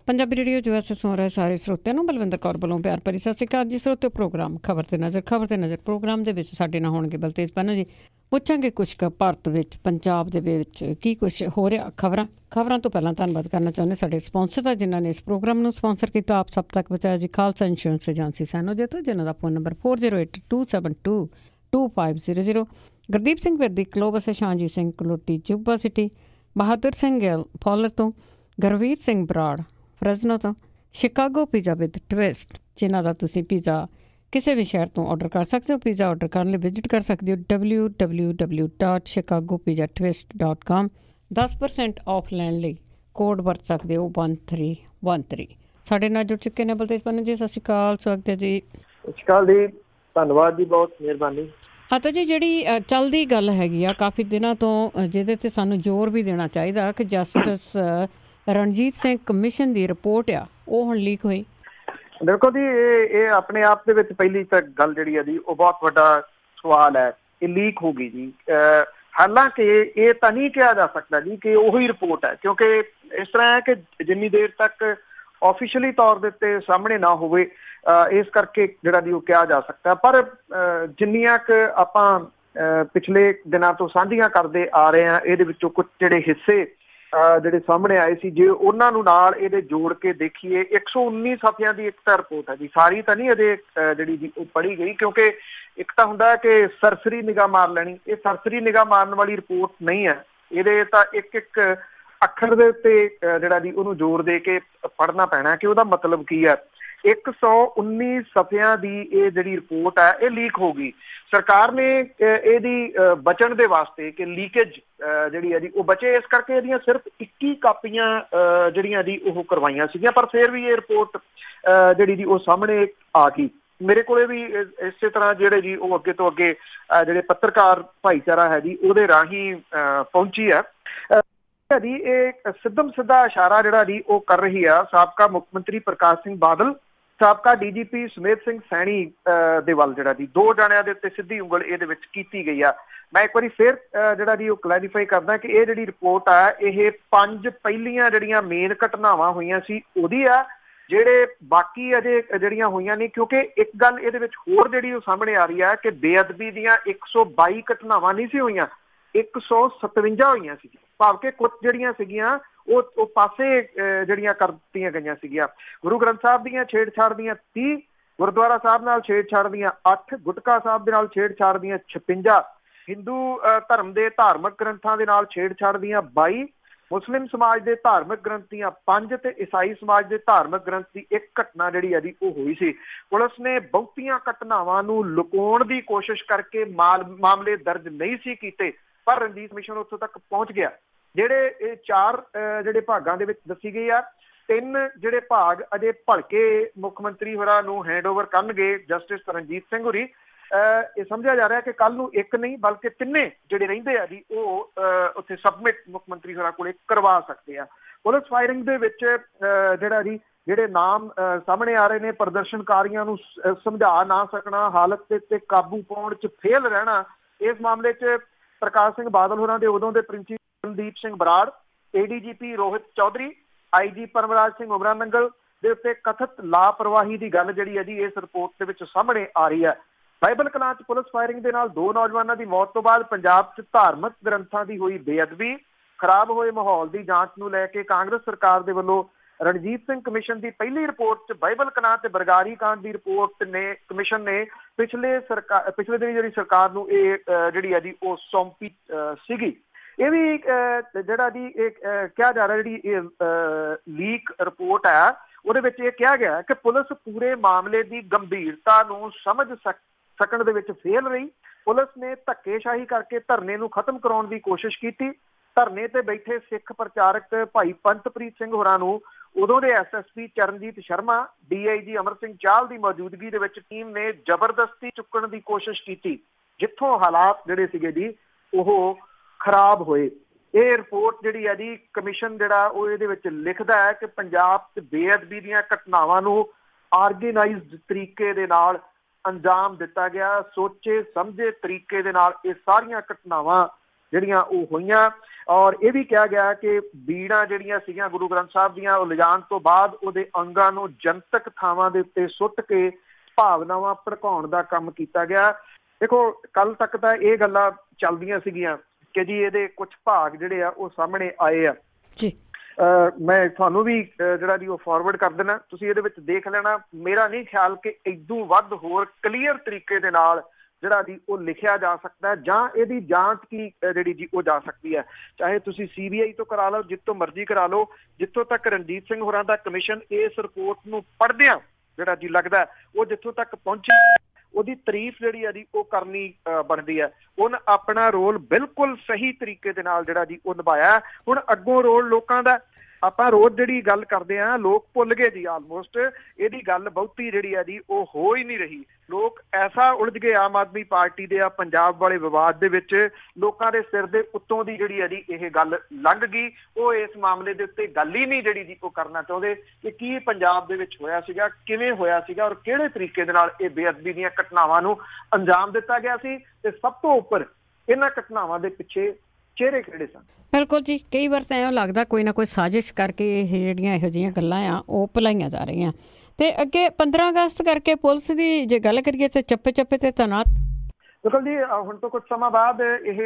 Punjabi radio जो ऐसे सुन रहे सारे ਸਰੋਤਿਆਂ ਨੂੰ ਬਲਵਿੰਦਰ ਕੌਰ ਵੱਲੋਂ ਪਿਆਰ ਭਰੀ ਸਤਿ ਸ਼੍ਰੀ ਅਕਾਲ ਜੀ। ਸਰੋਤਿਓ ਪ੍ਰੋਗਰਾਮ ਖਬਰ ਤੇ ਨਜ਼ਰ ਪ੍ਰੋਗਰਾਮ ਦੇ ਵਿੱਚ ਸਾਡੇ ਨਾਲ ਹੋਣਗੇ ਬਲਤੇਜ ਪੰਨੂ ਜੀ। ਪੁੱਛਾਂਗੇ ਕੁਛ ਕੁ ਭਾਰਤ ਵਿੱਚ ਪੰਜਾਬ ਦੇ ਵਿੱਚ ਕੀ ਕੁਛ ਹੋ ਰਿਹਾ। ਖਬਰਾਂ ਤੋਂ ਪਹਿਲਾਂ ਧੰਨਵਾਦ ਕਰਨਾ ਚਾਹੁੰਦੇ ਸਾਡੇ ਸਪਾਂਸਰ ਦਾ ਜਿਨ੍ਹਾਂ ਨੇ ਇਸ ਪ੍ਰੋਗਰਾਮ ਨੂੰ ਸਪਾਂਸਰ ਕੀਤਾ। ਆਪ ਸਭ ਤੱਕ ਪਹੁੰਚਾਇਆ ਜੀ ਖਾਲਸਾ ਇੰਸ਼ੋਰੈਂਸ ਏਜੰਸੀ ਸੈਨੋਜੇ ਤੋਂ, ਜਿਨ੍ਹਾਂ ਦਾ phone number 4082722500। Gurdeep Singh Virdi Columbus, ਸ਼ਾਂਜੀ Singh Kaloti Yuba City, Bahadur Singh Gill Fowler ਤੋਂ, ਗੁਰਵੀਰ ਸਿੰਘ ਬਰਾੜ ਫਰਜ਼ਨੋ ਤੋਂ, ਸ਼ਿਕਾਗੋ ਪੀਜ਼ਾ ਵਿਦ ਟਵਿਸਟ ਜਿਨ੍ਹਾਂ ਦਾ ਤੁਸੀਂ ਪੀਜ਼ਾ ਕਿਸੇ ਵੀ ਸ਼ਹਿਰ ਤੋਂ ਔਡਰ ਕਰ ਸਕਦੇ ਹੋ। ਪੀਜ਼ਾ ਔਡਰ ਕਰਨ ਲਈ ਵਿਜ਼ਿਟ ਕਰ ਸਕਦੇ ਹੋ www.chicagopizzatwist.com। 10% ਆਫ ਲੈਣ ਲਈ ਕੋਡ ਵਰਤ ਸਕਦੇ ਹੋ 1313। ਸਾਡੇ ਨਾਲ ਜੁੜ ਚੁੱਕੇ ਨੇ ਬਲਤੇਜ ਪੰਨੂ ਜੀ। ਸਤਿ ਸ਼੍ਰੀ ਅਕਾਲ, ਸਵਾਗਤ ਹੈ ਜੀ। ਸਤਿ ਸ਼੍ਰੀ ਅਕਾਲ ਜੀ, ਧੰਨਵਾਦ ਜੀ, ਬਹੁਤ ਮਿਹਰਬਾਨੀ। ਹਾਂ ਤਾਂ ਜੀ, ਜਿਹੜੀ ਚੱਲਦੀ ਗੱਲ ਹੈਗੀ ਆ ਕਾਫੀ ਦਿਨਾਂ ਤੋਂ, ਜਿਹਦੇ 'ਤੇ ਸਾਨੂੰ ਜ਼ੋਰ ਵੀ ਦੇਣਾ ਚਾਹੀਦਾ ਕਿ ਜਸਟਿਸ ਰਣਜੀਤ ਸਿੰਘ ਕਮਿਸ਼ਨ ਦੀ ਰਿਪੋਰਟ ਆ ਉਹ ਹੁਣ ਲੀਕ ਹੋਈ। ਦੇਖੋ ਜੀ, ਇਹ ਆਪਣੇ ਆਪ ਦੇ ਵਿੱਚ ਪਹਿਲੀ ਤਾਂ ਗੱਲ ਜਿਹੜੀ ਹੈ ਜੀ ਉਹ ਬਹੁਤ ਵੱਡਾ ਸਵਾਲ ਹੈ। ਇਹ ਲੀਕ ਹੋ ਗਈ ਜੀ। ਹਾਲਾਂਕਿ ਇਹ ਤਾਂ ਨਹੀਂ ਕਿਹਾ ਜਾ ਸਕਦਾ ਜੀ ਕਿ ਉਹੀ ਰਿਪੋਰਟ ਹੈ, ਕਿਉਂਕਿ ਇਸ ਤਰ੍ਹਾਂ ਹੈ ਕਿ ਜਿੰਨੀ ਦੇਰ ਤੱਕ ਆਫੀਸ਼ੀਅਲੀ ਤੌਰ ਦੇ ਉੱਤੇ ਸਾਹਮਣੇ ਨਾ ਹੋਵੇ, ਇਸ ਕਰਕੇ ਜਿਹੜਾ ਜੀ ਉਹ ਕਿਹਾ ਜਾ ਸਕਦਾ। ਪਰ ਜਿੰਨੀਆਂ ਕੁ ਆਪਾਂ ਪਿਛਲੇ ਦਿਨਾਂ ਤੋਂ ਸਾਂਝੀਆਂ ਕਰਦੇ ਆ ਰਹੇ ਹਾਂ, ਇਹਦੇ ਵਿੱਚੋਂ ਕੁਝ ਜਿਹੜੇ ਹਿੱਸੇ ਜਿਹੜੇ ਸਾਹਮਣੇ ਆਏ ਸੀ, ਜੇ ਉਹਨਾਂ ਨੂੰ ਨਾਲ ਇਹਦੇ ਜੋੜ ਕੇ ਦੇਖੀਏ, 119 ਸਫ਼ਿਆਂ ਦੀ ਇੱਕ ਤਾਂ ਰਿਪੋਰਟ ਹੈ ਜੀ। ਸਾਰੀ ਤਾਂ ਨਹੀਂ ਅਜੇ ਜਿਹੜੀ ਜੀ ਉਹ ਪੜ੍ਹੀ ਗਈ, ਕਿਉਂਕਿ ਇੱਕ ਤਾਂ ਹੁੰਦਾ ਕਿ ਸਰਸਰੀ ਨਿਗਾਹ ਮਾਰ ਲੈਣੀ। ਇਹ ਸਰਸਰੀ ਨਿਗਾਹ ਮਾਰਨ ਵਾਲੀ ਰਿਪੋਰਟ ਨਹੀਂ ਹੈ। ਇਹਦੇ ਤਾਂ ਇੱਕ ਇੱਕ ਅੱਖਰ ਦੇ ਉੱਤੇ ਜਿਹੜਾ ਜੀ ਉਹਨੂੰ ਜ਼ੋਰ ਦੇ ਕੇ ਪੜ੍ਹਨਾ ਪੈਣਾ ਕਿ ਉਹਦਾ ਮਤਲਬ ਕੀ ਹੈ। 119 ਸਫ਼ਿਆਂ ਦੀ ਇਹ ਜਿਹੜੀ ਰਿਪੋਰਟ ਹੈ ਇਹ ਲੀਕ ਹੋ ਗਈ। ਸਰਕਾਰ ਨੇ ਇਹਦੀ ਬਚਣ ਦੇ ਵਾਸਤੇ ਕਿ ਲੀਕੇਜ ਜਿਹੜੀ ਹੈ ਜੀ ਉਹ ਬਚੇ, ਇਸ ਕਰਕੇ ਇਹਦੀਆਂ ਸਿਰਫ 21 ਕਾਪੀਆਂ ਜਿਹੜੀਆਂ ਜੀ ਉਹ ਕਰਵਾਈਆਂ ਸੀਗੀਆਂ। ਪਰ ਫਿਰ ਵੀ ਇਹ ਰਿਪੋਰਟ ਜਿਹੜੀ ਜੀ ਉਹ ਸਾਹਮਣੇ ਆ ਗਈ। ਮੇਰੇ ਕੋਲੇ ਵੀ ਇਸੇ ਤਰ੍ਹਾਂ ਜਿਹੜੇ ਜੀ ਉਹ ਅੱਗੇ ਤੋਂ ਅੱਗੇ ਜਿਹੜੇ ਪੱਤਰਕਾਰ ਭਾਈਚਾਰਾ ਹੈ ਜੀ ਉਹਦੇ ਰਾਹੀਂ ਪਹੁੰਚੀ ਹੈ ਜੀ। ਇਹ ਸਿੱਧਮ ਸਿੱਧਾ ਇਸ਼ਾਰਾ ਜਿਹੜਾ ਜੀ ਉਹ ਕਰ ਰਹੀ ਆ ਸਾਬਕਾ ਮੁੱਖ ਮੰਤਰੀ ਪ੍ਰਕਾਸ਼ ਸਿੰਘ ਬਾਦਲ, ਸਾਬਕਾ DGP ਸੁਮੇਧ ਸਿੰਘ ਸੈਣੀ ਦੇ ਵੱਲ। ਜਿਹੜਾ ਜੀ ਦੋ ਜਾਣਿਆਂ ਦੇ ਉੱਤੇ ਸਿੱਧੀ ਉਂਗਲ ਇਹਦੇ ਵਿੱਚ ਕੀਤੀ ਗਈ ਆ। ਮੈਂ ਇੱਕ ਵਾਰੀ ਫਿਰ ਜਿਹੜਾ ਜੀ ਉਹ ਕਲੈਰੀਫਾਈ ਕਰਦਾ ਕਿ ਇਹ ਜਿਹੜੀ ਰਿਪੋਰਟ ਆ ਇਹ 5 ਪਹਿਲੀਆਂ ਜਿਹੜੀਆਂ ਮੇਨ ਘਟਨਾਵਾਂ ਹੋਈਆਂ ਸੀ ਉਹਦੀ ਆ, ਜਿਹੜੇ ਬਾਕੀ ਅਜੇ ਜਿਹੜੀਆਂ ਹੋਈਆਂ ਨਹੀਂ। ਕਿਉਂਕਿ ਇੱਕ ਗੱਲ ਇਹਦੇ ਵਿੱਚ ਹੋਰ ਜਿਹੜੀ ਉਹ ਸਾਹਮਣੇ ਆ ਰਹੀ ਹੈ ਕਿ ਬੇਅਦਬੀ ਦੀਆਂ 122 ਘਟਨਾਵਾਂ ਨਹੀਂ ਸੀ ਹੋਈਆਂ, 157 ਹੋਈਆਂ ਸੀ। ਭਾਵ ਕਿ ਕੁਝ ਜਿਹੜੀਆਂ ਸੀਗੀਆਂ ਉਹ ਪਾਸੇ ਜਿਹੜੀਆਂ ਕਰ ਦਿੱਤੀਆਂ ਗਈਆਂ ਸੀਗੀਆਂ। ਗੁਰੂ ਗ੍ਰੰਥ ਸਾਹਿਬ ਦੀਆਂ ਛੇੜਛਾੜ ਦੀਆਂ 30, ਗੁਰਦੁਆਰਾ ਸਾਹਿਬ ਨਾਲ ਛੇੜਛਾੜ ਦੀਆਂ 8, ਗੁਟਕਾ ਸਾਹਿਬ ਦੇ ਨਾਲ ਛੇੜਛਾੜ ਦੀਆਂ 56, ਹਿੰਦੂ ਧਰਮ ਦੇ ਧਾਰਮਿਕ ਗ੍ਰੰਥਾਂ ਦੇ ਨਾਲ ਛੇੜਛਾੜ ਦੀਆਂ 22, ਮੁਸਲਿਮ ਸਮਾਜ ਦੇ ਧਾਰਮਿਕ ਗ੍ਰੰਥ ਦੀਆਂ 5 ਤੇ ਈਸਾਈ ਸਮਾਜ ਦੇ ਧਾਰਮਿਕ ਗ੍ਰੰਥ ਦੀ 1 ਘਟਨਾ ਜਿਹੜੀ ਹੈ ਜੀ ਉਹ ਹੋਈ ਸੀ। ਪੁਲਿਸ ਨੇ ਬਹੁਤੀਆਂ ਘਟਨਾਵਾਂ ਨੂੰ ਲੁਕਾਉਣ ਦੀ ਕੋਸ਼ਿਸ਼ ਕਰਕੇ ਮਾਮਲੇ ਦਰਜ ਨਹੀਂ ਸੀ ਕੀਤੇ, ਪਰ ਰਣਜੀਤ ਕਮਿਸ਼ਨ ਉੱਥੋਂ ਤੱਕ ਪਹੁੰਚ ਗਿਆ। ਜਿਹੜੇ ਇਹ 4 ਜਿਹੜੇ ਭਾਗਾਂ ਦੇ ਵਿੱਚ ਦੱਸੀ ਗਈ ਆ, 3 ਜਿਹੜੇ ਭਾਗ ਅਜੇ ਭਲਕੇ ਮੁੱਖ ਮੰਤਰੀ ਹੋਰਾਂ ਨੂੰ ਹੈਂਡਓਵਰ ਕਰਨਗੇ ਜਸਟਿਸ ਰਣਜੀਤ ਸਿੰਘ ਹੋਰੀ। ਇਹ ਸਮਝਿਆ ਜਾ ਰਿਹਾ ਕਿ ਕੱਲ ਨੂੰ 1 ਨਹੀਂ ਬਲਕਿ 3 ਜਿਹੜੇ ਰਹਿੰਦੇ ਆ ਜੀ ਉਹ ਉੱਥੇ ਸਬਮਿਟ ਮੁੱਖ ਮੰਤਰੀ ਹੋਰਾਂ ਕੋਲੇ ਕਰਵਾ ਸਕਦੇ ਆ। ਪੁਲਿਸ ਫਾਇਰਿੰਗ ਦੇ ਵਿੱਚ ਜਿਹੜਾ ਜੀ ਜਿਹੜੇ ਨਾਮ ਸਾਹਮਣੇ ਆ ਰਹੇ ਨੇ, ਪ੍ਰਦਰਸ਼ਨਕਾਰੀਆਂ ਨੂੰ ਸਮਝਾ ਨਾ ਸਕਣਾ, ਹਾਲਤ ਤੇ ਕਾਬੂ ਪਾਉਣ 'ਚ ਫੇਲ ਰਹਿਣਾ, ਇਸ ਮਾਮਲੇ 'ਚ ਪ੍ਰਕਾਸ਼ ਸਿੰਘ ਬਾਦਲ ਹੋਰਾਂ ਦੇ ਉਦੋਂ ਦੇ principal Kuldeep Singh Brar, ADGP Rohit Chaudhary, IG Paramraj Singh Umranangal ਦੇ ਉੱਤੇ ਕਥਿਤ ਲਾਪਰਵਾਹੀ ਦੀ ਗੱਲ ਜਿਹੜੀ ਹੈ ਜੀ ਇਸ ਰਿਪੋਰਟ ਦੇ ਵਿੱਚ ਸਾਹਮਣੇ ਆ ਰਹੀ ਹੈ। ਬਾਈਬਲ ਕਲਾਂ 'ਚ ਪੁਲਿਸ ਫਾਇਰਿੰਗ ਦੇ ਨਾਲ 2 ਨੌਜਵਾਨਾਂ ਦੀ ਮੌਤ ਤੋਂ ਬਾਅਦ ਪੰਜਾਬ 'ਚ ਧਾਰਮਿਕ ਗ੍ਰੰਥਾਂ ਦੀ ਹੋਈ ਬੇਅਦਬੀ, ਖਰਾਬ ਹੋਏ ਮਾਹੌਲ ਦੀ ਜਾਂਚ ਨੂੰ ਲੈ ਕੇ ਕਾਂਗਰਸ ਸਰਕਾਰ ਦੇ ਵੱਲੋਂ ਰਣਜੀਤ ਸਿੰਘ ਕਮਿਸ਼ਨ ਦੀ ਪਹਿਲੀ ਰਿਪੋਰਟ 'ਚ ਬਾਈਬਲ ਕਲਾਂ ਤੇ ਬਰਗਾੜੀ ਕਾਂਡ ਦੀ ਰਿਪੋਰਟ ਨੇ ਕਮਿਸ਼ਨ ਨੇ ਪਿਛਲੇ ਦਿਨੀ ਜਿਹੜੀ ਸਰਕਾਰ ਨੂੰ ਇਹ ਜਿਹੜੀ ਹੈ ਜੀ ਉਹ ਸੌਂਪੀ ਸੀਗੀ। ਇਹ ਵੀ ਜਿਹੜਾ ਜੀ ਇਹ ਕਿਹਾ ਜਾ ਰਿਹਾ ਜਿਹੜੀ ਇਹ ਲੀਕ ਰਿਪੋਰਟ ਹੈ ਉਹਦੇ ਵਿੱਚ ਇਹ ਕਿਹਾ ਗਿਆ ਕਿ ਪੁਲਿਸ ਪੂਰੇ ਮਾਮਲੇ ਦੀ ਗੰਭੀਰਤਾ ਨੂੰ ਸਮਝ ਸਕਣ ਦੇ ਵਿੱਚ ਫੇਲ ਰਹੀ। ਪੁਲਿਸ ਨੇ ਧੱਕੇਸ਼ਾਹੀ ਕਰਕੇ ਧਰਨੇ ਨੂੰ ਖਤਮ ਕਰਾਉਣ ਦੀ ਕੋਸ਼ਿਸ਼ ਕੀਤੀ। ਧਰਨੇ ਤੇ ਬੈਠੇ ਸਿੱਖ ਪ੍ਰਚਾਰਕ ਭਾਈ ਪੰਤਪ੍ਰੀਤ ਸਿੰਘ ਹੋਰਾਂ ਨੂੰ ਉਦੋਂ ਦੇ SSP ਚਰਨਜੀਤ ਸ਼ਰਮਾ, DIG ਅਮਰ ਸਿੰਘ ਚਾਹਲ ਦੀ ਮੌਜੂਦਗੀ ਦੇ ਵਿੱਚ ਟੀਮ ਨੇ ਜ਼ਬਰਦਸਤੀ ਚੁੱਕਣ ਦੀ ਕੋਸ਼ਿਸ਼ ਕੀਤੀ, ਜਿੱਥੋਂ ਹਾਲਾਤ ਜਿਹੜੇ ਸੀਗੇ ਜੀ ਉਹ ਖਰਾਬ ਹੋਏ। ਇਹ ਰਿਪੋਰਟ ਜਿਹੜੀ ਹੈ ਜੀ ਕਮਿਸ਼ਨ ਜਿਹੜਾ ਉਹ ਇਹਦੇ ਵਿੱਚ ਲਿਖਦਾ ਹੈ ਕਿ ਪੰਜਾਬ 'ਚ ਬੇਅਦਬੀ ਦੀਆਂ ਘਟਨਾਵਾਂ ਨੂੰ ਆਰਗੇਨਾਈਜ਼ਡ ਤਰੀਕੇ ਦੇ ਨਾਲ ਅੰਜਾਮ ਦਿੱਤਾ ਗਿਆ, ਸੋਚੇ ਸਮਝੇ ਤਰੀਕੇ ਦੇ ਨਾਲ ਇਹ ਸਾਰੀਆਂ ਘਟਨਾਵਾਂ ਜਿਹੜੀਆਂ ਉਹ ਹੋਈਆਂ। ਔਰ ਇਹ ਵੀ ਕਿਹਾ ਗਿਆ ਕਿ ਬੀੜਾਂ ਜਿਹੜੀਆਂ ਸੀਗੀਆਂ ਗੁਰੂ ਗ੍ਰੰਥ ਸਾਹਿਬ ਦੀਆਂ ਉਹ ਲਿਜਾਣ ਤੋਂ ਬਾਅਦ ਉਹਦੇ ਅੰਗਾਂ ਨੂੰ ਜਨਤਕ ਥਾਵਾਂ ਦੇ ਉੱਤੇ ਸੁੱਟ ਕੇ ਭਾਵਨਾਵਾਂ ਭੜਕਾਉਣ ਦਾ ਕੰਮ ਕੀਤਾ ਗਿਆ। ਦੇਖੋ ਕੱਲ ਤੱਕ ਤਾਂ ਇਹ ਗੱਲਾਂ ਚੱਲਦੀਆਂ ਸੀਗੀਆਂ ਕਿ ਜੀ ਇਹਦੇ ਕੁਝ ਭਾਗ ਜਿਹੜੇ ਆ ਉਹ ਸਾਹਮਣੇ ਆਏ ਆ ਜੀ। ਮੈਂ ਤੁਹਾਨੂੰ ਵੀ ਜਿਹੜਾ ਜੀ ਉਹ ਫਾਰਵਰਡ ਕਰ ਦੇਣਾ, ਤੁਸੀਂ ਇਹਦੇ ਵਿੱਚ ਦੇਖ ਲੈਣਾ। ਮੇਰਾ ਨਹੀਂ ਖਿਆਲ ਕਿ ਇਦੋਂ ਵੱਧ ਹੋਰ ਕਲੀਅਰ ਤਰੀਕੇ ਦੇ ਨਾਲ ਜਿਹੜਾ ਜੀ ਉਹ ਲਿਖਿਆ ਜਾ ਸਕਦਾ ਹੈ ਜਾਂ ਇਹਦੀ ਜਾਂਚ ਕੀ ਜਿਹੜੀ ਜੀ ਉਹ ਜਾ ਸਕਦੀ ਹੈ। ਚਾਹੇ ਤੁਸੀਂ CBI ਤੋਂ ਕਰਾ ਲਓ, ਜਿੱਥੋਂ ਮਰਜ਼ੀ ਕਰਾ ਲਓ। ਜਿੱਥੋਂ ਤੱਕ ਰਣਜੀਤ ਸਿੰਘ ਹੋਰਾਂ ਦਾ ਕਮਿਸ਼ਨ ਇਸ ਰਿਪੋਰਟ ਨੂੰ ਪੜ੍ਹਦਿਆਂ ਜਿਹੜਾ ਜੀ ਲੱਗਦਾ ਉਹ ਜਿੱਥੋਂ ਤੱਕ ਪਹੁੰਚਿਆ ਉਹਦੀ ਤਾਰੀਫ ਜਿਹੜੀ ਆ ਜੀ ਉਹ ਕਰਨੀ ਬਣਦੀ ਹੈ। ਉਹਨੇ ਆਪਣਾ ਰੋਲ ਬਿਲਕੁਲ ਸਹੀ ਤਰੀਕੇ ਦੇ ਨਾਲ ਜਿਹੜਾ ਜੀ ਉਹ ਨਿਭਾਇਆ। ਹੁਣ ਅੱਗੋਂ ਰੋਲ ਲੋਕਾਂ ਦਾ ਆਪਾਂ ਰੋਜ਼ ਜਿਹੜੀ ਗੱਲ ਕਰਦੇ ਆ ਲੋਕ ਭੁੱਲ ਗਏ ਜੀ ਆਲਮੋਸਟ। ਇਹਦੀ ਗੱਲ ਬਹੁਤੀ ਜਿਹੜੀ ਆ ਜੀ ਉਹ ਹੋ ਹੀ ਨਹੀਂ ਰਹੀ। ਲੋਕ ਐਸਾ ਉਲਝ ਗਏ ਆਮ ਆਦਮੀ ਪਾਰਟੀ ਦੇ ਆ ਪੰਜਾਬ ਵਾਲੇ ਵਿਵਾਦ ਦੇ ਵਿੱਚ, ਲੋਕਾਂ ਦੇ ਸਿਰ ਦੇ ਉੱਤੋਂ ਦੀ ਜਿਹੜੀ ਆ ਜੀ ਇਹ ਗੱਲ ਲੰਘ ਗਈ। ਉਹ ਇਸ ਮਾਮਲੇ ਦੇ ਉੱਤੇ ਗੱਲ ਹੀ ਨਹੀਂ ਜਿਹੜੀ ਜੀ ਉਹ ਕਰਨਾ ਚਾਹੁੰਦੇ ਕਿ ਕੀ ਪੰਜਾਬ ਦੇ ਵਿੱਚ ਹੋਇਆ ਸੀਗਾ, ਕਿਵੇਂ ਹੋਇਆ ਸੀਗਾ ਔਰ ਕਿਹੜੇ ਤਰੀਕੇ ਦੇ ਨਾਲ ਇਹ ਬੇਅਦਬੀ ਦੀਆਂ ਘਟਨਾਵਾਂ ਨੂੰ ਅੰਜਾਮ ਦਿੱਤਾ ਗਿਆ ਸੀ ਤੇ ਸਭ ਤੋਂ ਉੱਪਰ ਇਹਨਾਂ ਘਟਨਾਵਾਂ ਦੇ ਪਿੱਛੇ ਚਿਹਰੇ ਕਿਹੜੇ ਸਨ। ਬਿਲਕੁਲ ਜੀ, ਕਈ ਵਾਰ ਤਾਂ ਐਂ ਲੱਗਦਾ ਕੋਈ ਨਾ ਕੋਈ ਸਾਜ਼ਿਸ਼ ਕਰਕੇ ਇਹ ਜਿਹੜੀਆਂ ਇਹੋ ਜਿਹੀਆਂ ਗੱਲਾਂ ਆ ਉਹ ਭੁਲਾਈਆਂ ਜਾ ਰਹੀਆਂ। ਤੇ ਅੱਗੇ 15 ਅਗਸਤ ਕਰਕੇ ਪੁਲਿਸ ਦੀ ਜੇ ਗੱਲ ਕਰੀਏ ਤੇ ਚੱਪੇ ਚੱਪੇ ਤੇ ਤੈਨਾਤ। ਬਿਲਕੁਲ ਜੀ, ਹੁਣ ਤੋਂ ਕੁਝ ਸਮਾਂ ਬਾਅਦ ਇਹ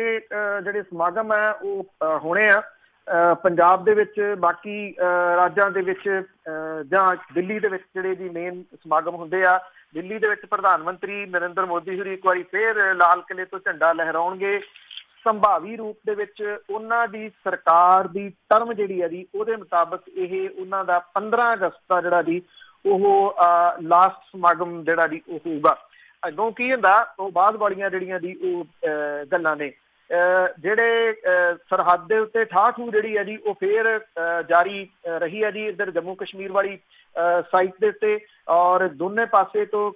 ਜਿਹੜੇ ਸਮਾਗਮ ਹੈ ਉਹ ਹੋਣੇ ਆ ਪੰਜਾਬ ਦੇ ਵਿੱਚ, ਬਾਕੀ ਰਾਜਾਂ ਦੇ ਵਿੱਚ ਜਾਂ ਦਿੱਲੀ ਦੇ ਵਿੱਚ ਜਿਹੜੇ ਜੀ ਮੇਨ ਸਮਾਗਮ ਹੁੰਦੇ ਆ। ਦਿੱਲੀ ਦੇ ਵਿੱਚ ਪ੍ਰਧਾਨ ਮੰਤਰੀ ਨਰਿੰਦਰ ਮੋਦੀ ਹੋਰੀ ਇੱਕ ਵਾਰੀ ਫੇਰ ਲਾਲ ਕਿਲੇ ਤੋਂ ਝੰਡਾ ਲਹਿਰਾਉਣਗੇ। ਸੰਭਾਵੀ ਰੂਪ ਦੇ ਵਿੱਚ ਉਹਨਾਂ ਦੀ ਸਰਕਾਰ ਦੀ ਟਰਮ ਜਿਹੜੀ ਹੈ ਜੀ ਉਹਦੇ ਮੁਤਾਬਕ ਇਹ ਉਹਨਾਂ ਦਾ 15 ਅਗਸਤ ਦਾ ਜਿਹੜਾ ਜੀ ਉਹ ਲਾਸਟ ਸਮਾਗਮ ਜਿਹੜਾ ਜੀ ਉਹ ਹੋਊਗਾ। ਅੱਗੋਂ ਕੀ ਹੁੰਦਾ ਉਹ ਬਾਅਦ ਵਾਲੀਆਂ ਜਿਹੜੀਆਂ ਜੀ ਉਹ ਗੱਲਾਂ ਨੇ। ਜਿਹੜੇ ਸਰਹੱਦ ਦੇ ਉੱਤੇ ਠਾਠੂ ਜਿਹੜੀ ਹੈ ਜੀ ਉਹ ਫੇਰ ਜਾਰੀ ਰਹੀ ਹੈ ਜੀ ਇੱਧਰ ਜੰਮੂ ਕਸ਼ਮੀਰ ਵਾਲੀ ਸਾਈਡ ਦੇ ਉੱਤੇ। ਔਰ ਦੋਨੇ ਪਾਸੇ ਤੋਂ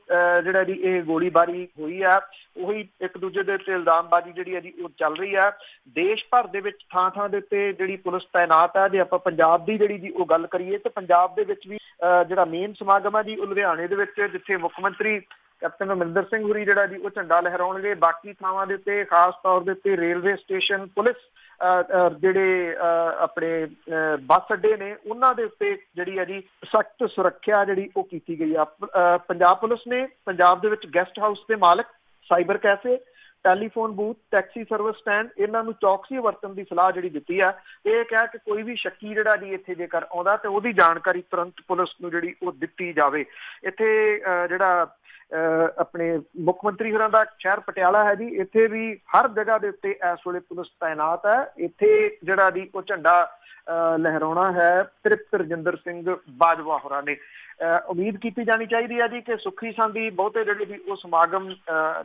ਜਿਹੜਾ ਜੀ ਇਹ ਗੋਲੀਬਾਰੀ ਹੋਈ ਆ, ਉਹੀ ਇੱਕ ਦੂਜੇ ਦੇ ਉੱਤੇ ਇਲਜ਼ਾਮਬਾਜ਼ੀ ਜਿਹੜੀ ਹੈ ਜੀ ਉਹ ਚੱਲ ਰਹੀ ਆ। ਦੇਸ਼ ਭਰ ਦੇ ਵਿੱਚ ਥਾਂ ਥਾਂ ਦੇ ਉੱਤੇ ਜਿਹੜੀ ਪੁਲਿਸ ਤਾਇਨਾਤ ਆ। ਜੇ ਆਪਾਂ ਪੰਜਾਬ ਦੀ ਜਿਹੜੀ ਜੀ ਉਹ ਗੱਲ ਕਰੀਏ ਤਾਂ ਪੰਜਾਬ ਦੇ ਵਿੱਚ ਵੀ ਜਿਹੜਾ ਮੇਨ ਸਮਾਗਮ ਹੈ ਜੀ ਉਹ ਲੁਧਿਆਣੇ ਦੇ ਵਿੱਚ, ਜਿੱਥੇ ਮੁੱਖ ਮੰਤਰੀ ਕੈਪਟਨ ਅਮਰਿੰਦਰ ਸਿੰਘ ਹੋਰੀ ਜਿਹੜਾ ਜੀ ਉਹ ਝੰਡਾ ਲਹਿਰਾਉਣਗੇ। ਬਾਕੀ ਥਾਵਾਂ ਦੇ ਉੱਤੇ ਖਾਸ ਤੌਰ ਦੇ ਉੱਤੇ ਰੇਲਵੇ ਸਟੇਸ਼ਨ, ਪੁਲਿਸ ਜਿਹੜੇ ਆਪਣੇ ਬੱਸ ਅੱਡੇ ਨੇ ਉਹਨਾਂ ਦੇ ਉੱਤੇ ਜਿਹੜੀ ਹੈ ਜੀ ਸਖਤ ਸੁਰੱਖਿਆ ਜਿਹੜੀ ਉਹ ਕੀਤੀ ਗਈ ਆ। ਪੰਜਾਬ ਪੁਲਿਸ ਨੇ ਪੰਜਾਬ ਦੇ ਵਿੱਚ ਗੈਸਟ ਹਾਊਸ ਦੇ ਮਾਲਕ, cyber cafe, telephone booth, taxi service stand ਇਹਨਾਂ ਨੂੰ ਚੌਕਸੀ ਵਰਤਣ ਦੀ ਸਲਾਹ ਜਿਹੜੀ ਦਿੱਤੀ ਆ। ਇਹ ਕਿਹਾ ਕਿ ਕੋਈ ਵੀ ਸ਼ੱਕੀ ਜਿਹੜਾ ਜੀ ਇੱਥੇ ਜੇਕਰ ਆਉਂਦਾ ਤੇ ਉਹਦੀ ਜਾਣਕਾਰੀ ਤੁਰੰਤ ਪੁਲਿਸ ਨੂੰ ਜਿਹੜੀ ਉਹ ਦਿੱਤੀ ਜਾਵੇ। ਇੱਥੇ ਜਿਹੜਾ ਆਪਣੇ ਮੁੱਖ ਮੰਤਰੀ ਹੋਰਾਂ ਦਾ ਸ਼ਹਿਰ ਪਟਿਆਲਾ ਹੈ ਜੀ, ਇੱਥੇ ਵੀ ਹਰ ਜਗ੍ਹਾ ਦੇ ਉੱਤੇ ਇਸ ਵੇਲੇ ਪੁਲਿਸ ਤਾਇਨਾਤ ਹੈ। ਇੱਥੇ ਜਿਹੜਾ ਜੀ ਉਹ ਝੰਡਾ ਲਹਿਰਾਉਣਾ ਹੈ ਤ੍ਰਿਪਤ ਰਜਿੰਦਰ ਸਿੰਘ ਬਾਜਵਾ ਹੋਰਾਂ ਨੇ। ਉਮੀਦ ਕੀਤੀ ਜਾਣੀ ਚਾਹੀਦੀ ਹੈ ਜੀ ਕਿ ਸੁੱਖੀ ਸਾਂਦੀ ਬਹੁਤੇ ਜਿਹੜੇ ਵੀ ਉਹ ਸਮਾਗਮ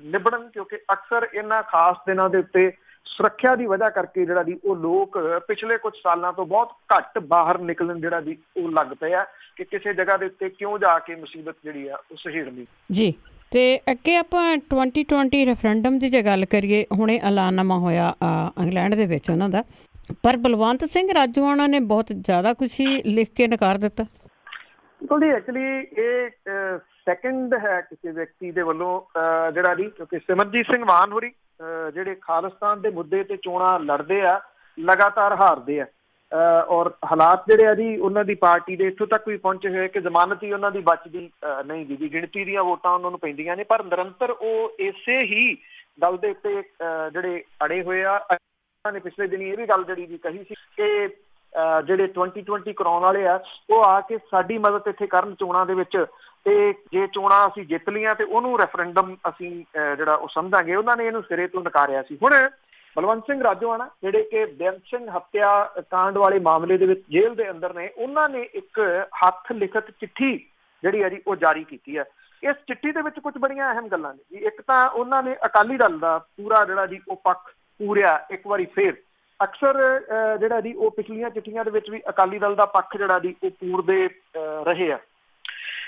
ਨਿਬੜਨ, ਕਿਉਂਕਿ ਅਕਸਰ ਇਹਨਾਂ ਖਾਸ ਦਿਨਾਂ ਦੇ ਉੱਤੇ ਸੁਰੱਖਿਆ ਦੀ ਵਜ੍ਹਾ ਕਰਕੇ ਜਿਹੜਾ ਜੀ ਉਹ ਲੋਕ ਪਿਛਲੇ ਕੁਝ ਸਾਲਾਂ ਤੋਂ ਬਹੁਤ ਘੱਟ ਬਾਹਰ ਨਿਕਲਣ ਜਿਹੜਾ ਜੀ ਉਹ ਲੱਗ ਪਏ ਆ ਕਿ ਕਿਸੇ ਜਗ੍ਹਾ ਦੇ ਉੱਤੇ ਕਿਉਂ ਜਾ ਕੇ ਮੁਸੀਬਤ ਜਿਹੜੀ ਆ ਉਹ ਸਹੇੜਨੀ ਜੀ। ਤੇ ਅੱਗੇ ਆਪਾਂ 2020 ਰੈਫਰੈਂਡਮ ਦੀ ਜੇ ਗੱਲ ਕਰੀਏ, ਹੁਣੇ ਐਲਾਨਨਾਮਾ ਹੋਇਆ ਇੰਗਲੈਂਡ ਦੇ ਵਿੱਚ ਉਹਨਾਂ ਦਾ, ਪਰ ਬਲਵੰਤ ਸਿੰਘ ਰਾਜੋਆਣਾ ਨੇ ਬਹੁਤ ਜ਼ਿਆਦਾ ਕੁਛ ਹੀ ਲਿਖ ਕੇ ਨਕਾਰ ਦਿੱਤਾ। ਬਿਲਕੁਲ, ਐਕਚੁਅਲੀ ਇਹ ਸੈਕਿੰਡ ਹੈ ਕਿਸੇ ਵਿਅਕਤੀ ਦੇ ਵੱਲੋਂ ਜਿਹੜਾ ਜੀ, ਕਿਉਂਕਿ ਸਿਮਰਜੀਤ ਸਿੰਘ ਮਾਨ ਹੋਰੀ ਜਿਹੜੇ ਖਾਲਿਸਤਾਨ ਦੇ ਮੁੱਦੇ ਤੇ ਚੋਣਾਂ ਲੜਦੇ ਆ, ਲਗਾਤਾਰ ਹਾਰਦੇ ਆ ਔਰ ਹਾਲਾਤ ਜਿਹੜੇ ਆ ਜੀ ਉਹਨਾਂ ਦੀ ਪਾਰਟੀ ਦੇ ਇੱਥੋਂ ਤੱਕ ਵੀ ਪਹੁੰਚੇ ਹੋਏ ਕਿ ਜ਼ਮਾਨਤ ਹੀ ਉਹਨਾਂ ਦੀ ਬਚਦੀ ਨਹੀਂ ਗੀ। ਗਿਣਤੀ ਦੀਆਂ ਵੋਟਾਂ ਉਹਨਾਂ ਨੂੰ ਪੈਂਦੀਆਂ ਨੇ, ਪਰ ਨਿਰੰਤਰ ਉਹ ਇਸੇ ਹੀ ਗੱਲ ਦੇ ਉੱਤੇ ਜਿਹੜੇ ਅੜੇ ਹੋਏ ਆ। ਉਹਨਾਂ ਨੇ ਪਿਛਲੇ ਦਿਨੀ ਇਹ ਵੀ ਗੱਲ ਜਿਹੜੀ ਜੀ ਕਹੀ ਸੀ ਕਿ ਜਿਹੜੇ 2020 ਕਰਾਉਣ ਵਾਲੇ ਆ ਉਹ ਆ ਕੇ ਸਾਡੀ ਮਦਦ ਇੱਥੇ ਕਰਨ ਚੋਣਾਂ ਦੇ ਵਿੱਚ, ਤੇ ਜੇ ਚੋਣਾਂ ਅਸੀਂ ਜਿੱਤ ਲਈਆਂ ਤੇ ਉਹਨੂੰ ਰੈਫਰੈਂਡਮ ਅਸੀਂ ਜਿਹੜਾ ਉਹ ਸਮਝਾਂਗੇ। ਉਹਨਾਂ ਨੇ ਇਹਨੂੰ ਸਿਰੇ ਤੋਂ ਨਕਾਰਿਆ ਸੀ। ਹੁਣ ਬਲਵੰਤ ਸਿੰਘ ਰਾਜੋਆਣਾ ਜਿਹੜੇ ਕਿ ਬੇਅੰਤ ਸਿੰਘ ਹੱਤਿਆ ਕਾਂਡ ਵਾਲੇ ਮਾਮਲੇ ਦੇ ਵਿੱਚ ਜੇਲ੍ਹ ਦੇ ਅੰਦਰ ਨੇ, ਉਹਨਾਂ ਨੇ ਇੱਕ ਹੱਥ ਲਿਖਤ ਚਿੱਠੀ ਜਿਹੜੀ ਹੈ ਜੀ ਉਹ ਜਾਰੀ ਕੀਤੀ ਹੈ। ਇਸ ਚਿੱਠੀ ਦੇ ਵਿੱਚ ਕੁਝ ਬੜੀਆਂ ਅਹਿਮ ਗੱਲਾਂ ਨੇ ਜੀ। ਇੱਕ ਤਾਂ ਉਹਨਾਂ ਨੇ ਅਕਾਲੀ ਦਲ ਦਾ ਪੂਰਾ ਜਿਹੜਾ ਜੀ ਉਹ ਪੱਖ ਪੂਰਿਆ ਇੱਕ ਵਾਰੀ ਫੇਰ। ਅਕਸਰ ਜਿਹੜਾ ਜੀ ਉਹ ਪਿਛਲੀਆਂ ਚਿੱਠੀਆਂ ਦੇ ਵਿੱਚ ਵੀ ਅਕਾਲੀ ਦਲ ਦਾ ਪੱਖ ਜਿਹੜਾ ਜੀ ਉਹ ਪੂਰਦੇ ਰਹੇ ਆ।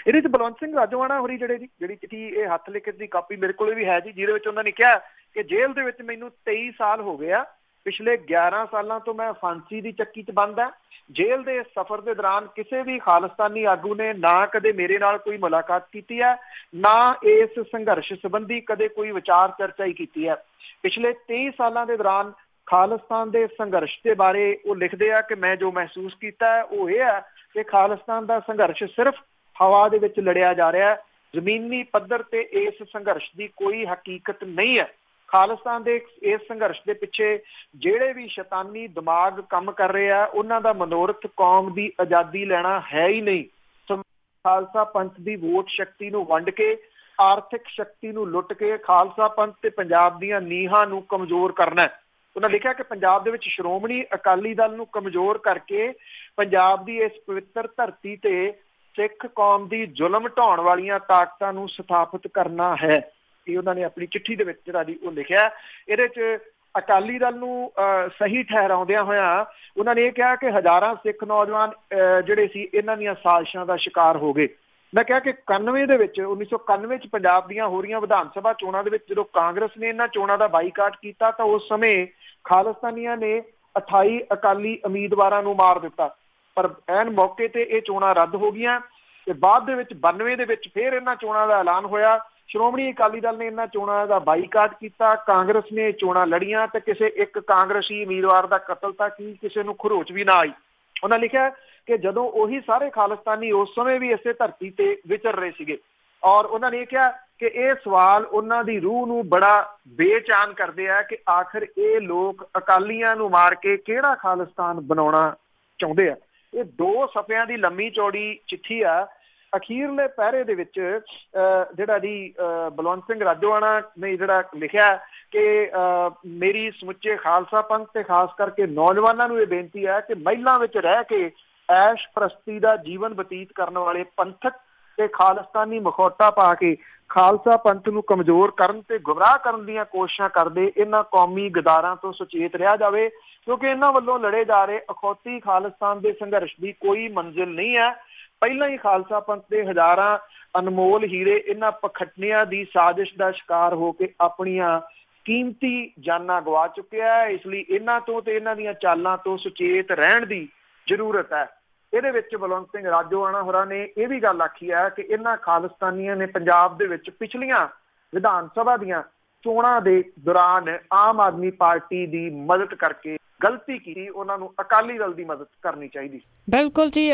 ਇਹਦੇ ਚ ਬਲਵੰਤ ਸਿੰਘ ਰਾਜੋਆਣਾ ਹੋਰੀ ਜਿਹੜੀ ਚਿੱਠੀ ਇਹ ਹੱਥ ਲਿਖਤ ਦੀ ਕਾਪੀ ਮੇਰੇ ਕੋਲ ਵੀ ਹੈ ਜੀ, ਜਿਹਦੇ ਵਿੱਚ ਉਹਨਾਂ ਨੇ ਕਿਹਾ ਕਿ ਜੇਲ੍ਹ ਦੇ ਵਿੱਚ ਮੈਨੂੰ 23 ਸਾਲ ਹੋ ਗਏ ਆ, ਪਿਛਲੇ 11 ਸਾਲਾਂ ਤੋਂ ਮੈਂ ਫਾਂਸੀ ਦੀ ਚੱਕੀ 'ਚ ਬੰਦ ਆ। ਜੇਲ੍ਹ ਦੇ ਸਫ਼ਰ ਦੇ ਦੌਰਾਨ ਕਿਸੇ ਵੀ ਖਾਲਿਸਤਾਨੀ ਆਗੂ ਨੇ ਨਾ ਕਦੇ ਮੇਰੇ ਨਾਲ ਕੋਈ ਮੁਲਾਕਾਤ ਕੀਤੀ ਹੈ, ਨਾ ਇਸ ਸੰਘਰਸ਼ ਸੰਬੰਧੀ ਕਦੇ ਕੋਈ ਵਿਚਾਰ ਚਰਚਾ ਹੀ ਕੀਤੀ ਹੈ। ਪਿਛਲੇ 23 ਸਾਲਾਂ ਦੇ ਦੌਰਾਨ ਖਾਲਿਸਤਾਨ ਦੇ ਸੰਘਰਸ਼ ਦੇ ਬਾਰੇ ਉਹ ਲਿਖਦੇ ਆ ਕਿ ਮੈਂ ਜੋ ਮਹਿਸੂਸ ਕੀਤਾ ਹੈ ਉਹ ਇਹ ਹੈ ਕਿ ਖਾਲਿਸਤਾਨ ਦਾ ਸੰਘਰਸ਼ ਸਿਰਫ ਹਵਾ ਦੇ ਵਿੱਚ ਲੜਿਆ ਜਾ ਰਿਹਾ ਹੈ, ਜ਼ਮੀਨੀ ਪੱਧਰ ਤੇ ਇਸ ਸੰਘਰਸ਼ ਦੀ ਕੋਈ ਹਕੀਕਤ ਨਹੀਂ ਹੈ। ਖਾਲਿਸਤਾਨ ਦੇ ਇਸ ਸੰਘਰਸ਼ ਦੇ ਪਿੱਛੇ ਜਿਹੜੇ ਵੀ ਸ਼ੈਤਾਨੀ ਦਿਮਾਗ ਕੰਮ ਕਰ ਰਹੇ ਆ ਉਹਨਾਂ ਦਾ ਮਨੋਰਥ ਕੌਮ ਦੀ ਆਜ਼ਾਦੀ ਲੈਣਾ ਹੈ ਹੀ ਨਹੀਂ। ਖਾਲਸਾ ਪੰਥ ਦੀ ਵੋਟ ਸ਼ਕਤੀ ਨੂੰ ਵੰਡ ਕੇ, ਆਰਥਿਕ ਸ਼ਕਤੀ ਨੂੰ ਲੁੱਟ ਕੇ ਖਾਲਸਾ ਪੰਥ ਤੇ ਪੰਜਾਬ ਦੀਆਂ ਨੀਹਾਂ ਨੂੰ ਕਮਜ਼ੋਰ ਕਰਨਾ। ਉਹਨਾਂ ਲਿਖਿਆ ਕਿ ਪੰਜਾਬ ਦੇ ਵਿੱਚ ਸ਼੍ਰੋਮਣੀ ਅਕਾਲੀ ਦਲ ਨੂੰ ਕਮਜ਼ੋਰ ਕਰਕੇ ਪੰਜਾਬ ਦੀ ਇਸ ਪਵਿੱਤਰ ਧਰਤੀ ਤੇ ਸਿੱਖ ਕੌਮ ਦੀ ਜ਼ੁਲਮ ਢਾਉਣ ਵਾਲੀਆਂ ਤਾਕਤਾਂ ਨੂੰ ਸਥਾਪਿਤ ਕਰਨਾ ਹੈ। ਇਹ ਉਹਨਾਂ ਨੇ ਆਪਣੀ ਚਿੱਠੀ ਦੇ ਵਿੱਚ ਜਿਹੜਾ ਜੀ ਉਹ ਲਿਖਿਆ। ਇਹਦੇ 'ਚ ਅਕਾਲੀ ਦਲ ਨੂੰ ਸਹੀ ਠਹਿਰਾਉਂਦਿਆਂ ਹੋਇਆਂ ਉਹਨਾਂ ਨੇ ਇਹ ਕਿਹਾ ਕਿ ਹਜ਼ਾਰਾਂ ਸਿੱਖ ਨੌਜਵਾਨ ਜਿਹੜੇ ਸੀ ਇਹਨਾਂ ਦੀਆਂ ਸਾਜ਼ਿਸ਼ਾਂ ਦਾ ਸ਼ਿਕਾਰ ਹੋ ਗਏ। ਮੈਂ ਕਿਹਾ ਕਿ 1991 ਚ ਪੰਜਾਬ ਦੀਆਂ ਹੋ ਰਹੀਆਂ ਵਿਧਾਨ ਸਭਾ ਚੋਣਾਂ ਦੇ ਵਿੱਚ ਜਦੋਂ ਕਾਂਗਰਸ ਨੇ ਇਹਨਾਂ ਚੋਣਾਂ ਦਾ ਬਾਈਕਾਟ ਕੀਤਾ ਤਾਂ ਉਸ ਸਮੇਂ ਖਾਲਿਸਤਾਨੀਆਂ ਨੇ 28 ਅਕਾਲੀ ਉਮੀਦਵਾਰਾਂ ਨੂੰ ਮਾਰ ਦਿੱਤਾ, ਪਰ ਐਨ ਮੌਕੇ ਤੇ ਇਹ ਚੋਣਾਂ ਰੱਦ ਹੋ ਗਈਆਂ ਤੇ ਬਾਅਦ ਦੇ ਵਿੱਚ 92 ਦੇ ਵਿੱਚ ਫਿਰ ਇਹਨਾਂ ਚੋਣਾਂ ਦਾ ਐਲਾਨ ਹੋਇਆ। ਸ਼੍ਰੋਮਣੀ ਅਕਾਲੀ ਦਲ ਨੇ ਇਹਨਾਂ ਚੋਣਾਂ ਦਾ ਬਾਈਕਾਟ ਕੀਤਾ, ਕਾਂਗਰਸ ਨੇ ਚੋਣਾਂ ਲੜੀਆਂ ਤੇ ਕਿਸੇ ਇੱਕ ਕਾਂਗਰਸੀ ਉਮੀਦਵਾਰ ਦਾ ਕਤਲ ਤੱਕ ਹੀ ਕਿਸੇ ਨੂੰ ਖਰੋਚ ਵੀ ਨਾ ਆਈ। ਉਹਨਾਂ ਲਿਖਿਆ ਕਿ ਜਦੋਂ ਉਹੀ ਸਾਰੇ ਖਾਲਿਸਤਾਨੀ ਉਸ ਸਮੇਂ ਵੀ ਇਸੇ ਧਰਤੀ ਤੇ ਵਿਚਰ ਰਹੇ ਸੀਗੇ ਔਰ ਉਹਨਾਂ ਨੇ ਕਿਹਾ ਕਿ ਇਹ ਸਵਾਲ ਉਹਨਾਂ ਦੀ ਰੂਹ ਨੂੰ ਬੜਾ ਬੇਚੈਨ ਕਰਦੇ ਆ ਕਿ ਆਖਿਰ ਇਹ ਲੋਕ ਅਕਾਲੀਆਂ ਨੂੰ ਮਾਰ ਕੇ ਕਿਹੜਾ ਖਾਲਿਸਤਾਨ ਬਣਾਉਣਾ ਚਾਹੁੰਦੇ ਆ। ਇਹ 2 ਸਫ਼ਿਆਂ ਦੀ ਲੰਮੀ ਚੌੜੀ ਚਿੱਠੀ ਆ। ਅਖੀਰਲੇ ਪਹਿਰੇ ਦੇ ਵਿੱਚ ਜਿਹੜਾ ਜੀ ਬਲਵੰਤ ਸਿੰਘ ਰਾਜੋਆਣਾ ਨੇ ਜਿਹੜਾ ਲਿਖਿਆ ਕਿ ਮੇਰੀ ਸਮੁੱਚੇ ਖਾਲਸਾ ਪੰਥ ਤੇ ਖਾਸ ਕਰਕੇ ਨੌਜਵਾਨਾਂ ਨੂੰ ਇਹ ਬੇਨਤੀ ਹੈ ਕਿ ਮਹਿਲਾਂ ਵਿੱਚ ਰਹਿ ਕੇ ਐਸ਼ ਪ੍ਰਸਤੀ ਦਾ ਜੀਵਨ ਬਤੀਤ ਕਰਨ ਵਾਲੇ ਪੰਥਕ ਤੇ ਖਾਲਿਸਤਾਨੀ ਮਖੌਟਾ ਪਾ ਕੇ ਖਾਲਸਾ ਪੰਥ ਨੂੰ ਕਮਜ਼ੋਰ ਕਰਨ ਤੇ ਗੁੰਮਰਾਹ ਕਰਨ ਦੀਆਂ ਕੋਸ਼ਿਸ਼ਾਂ ਕਰਦੇ ਇਹਨਾਂ ਕੌਮੀ ਗਦਾਰਾਂ ਤੋਂ ਸੁਚੇਤ ਰਿਹਾ ਜਾਵੇ, ਕਿਉਂਕਿ ਇਹਨਾਂ ਵੱਲੋਂ ਲੜੇ ਜਾ ਰਹੇ ਅਖੌਤੀ ਖਾਲਿਸਤਾਨ ਦੇ ਸੰਘਰਸ਼ ਦੀ ਕੋਈ ਮੰਜ਼ਿਲ ਨਹੀਂ ਹੈ। ਪਹਿਲਾਂ ਹੀ ਖਾਲਸਾ ਪੰਥ ਦੇ ਹਜ਼ਾਰਾਂ ਅਨਮੋਲ ਹੀਰੇ ਇਹਨਾਂ ਪਖਟਨੀਆਂ ਦੀ ਸਾਜ਼ਿਸ਼ ਦਾ ਸ਼ਿਕਾਰ ਹੋ ਕੇ ਆਪਣੀਆਂ ਕੀਮਤੀ ਜਾਨਾਂ ਗਵਾ ਚੁੱਕਿਆ ਹੈ। ਇਸ ਲਈ ਇਹਨਾਂ ਤੋਂ ਤੇ ਇਹਨਾਂ ਦੀਆਂ ਚਾਲਾਂ ਤੋਂ ਸੁਚੇਤ ਰਹਿਣ ਦੀ ਜ਼ਰੂਰਤ ਹੈ। ਇਹਦੇ ਵਿੱਚ ਬਲਵੰਤ ਸਿੰਘ ਰਾਜੋਆਣਾ ਹੋਰਾਂ ਨੇ ਇਹ ਵੀ ਗੱਲ ਆਖੀ ਹੈ ਕਿ ਇਹਨਾਂ ਖਾਲਿਸਤਾਨੀਆਂ ਨੇ ਪੰਜਾਬ ਦੇ ਵਿੱਚ ਪਿਛਲੀਆਂ ਵਿਧਾਨ ਸਭਾ ਦੀਆਂ ਚੋਣਾਂ ਦੇ ਦੌਰਾਨ ਆਮ ਆਦਮੀ ਪਾਰਟੀ ਦੀ ਮਦਦ ਕਰਕੇ ਗਲਤੀ ਕੀਤੀ, ਉਹਨਾਂ ਨੂੰ ਅਕਾਲੀ ਦਲ ਦੀ ਮਦਦ ਕਰਨੀ ਚਾਹੀਦੀ। ਬਿਲਕੁਲ ਜੀ,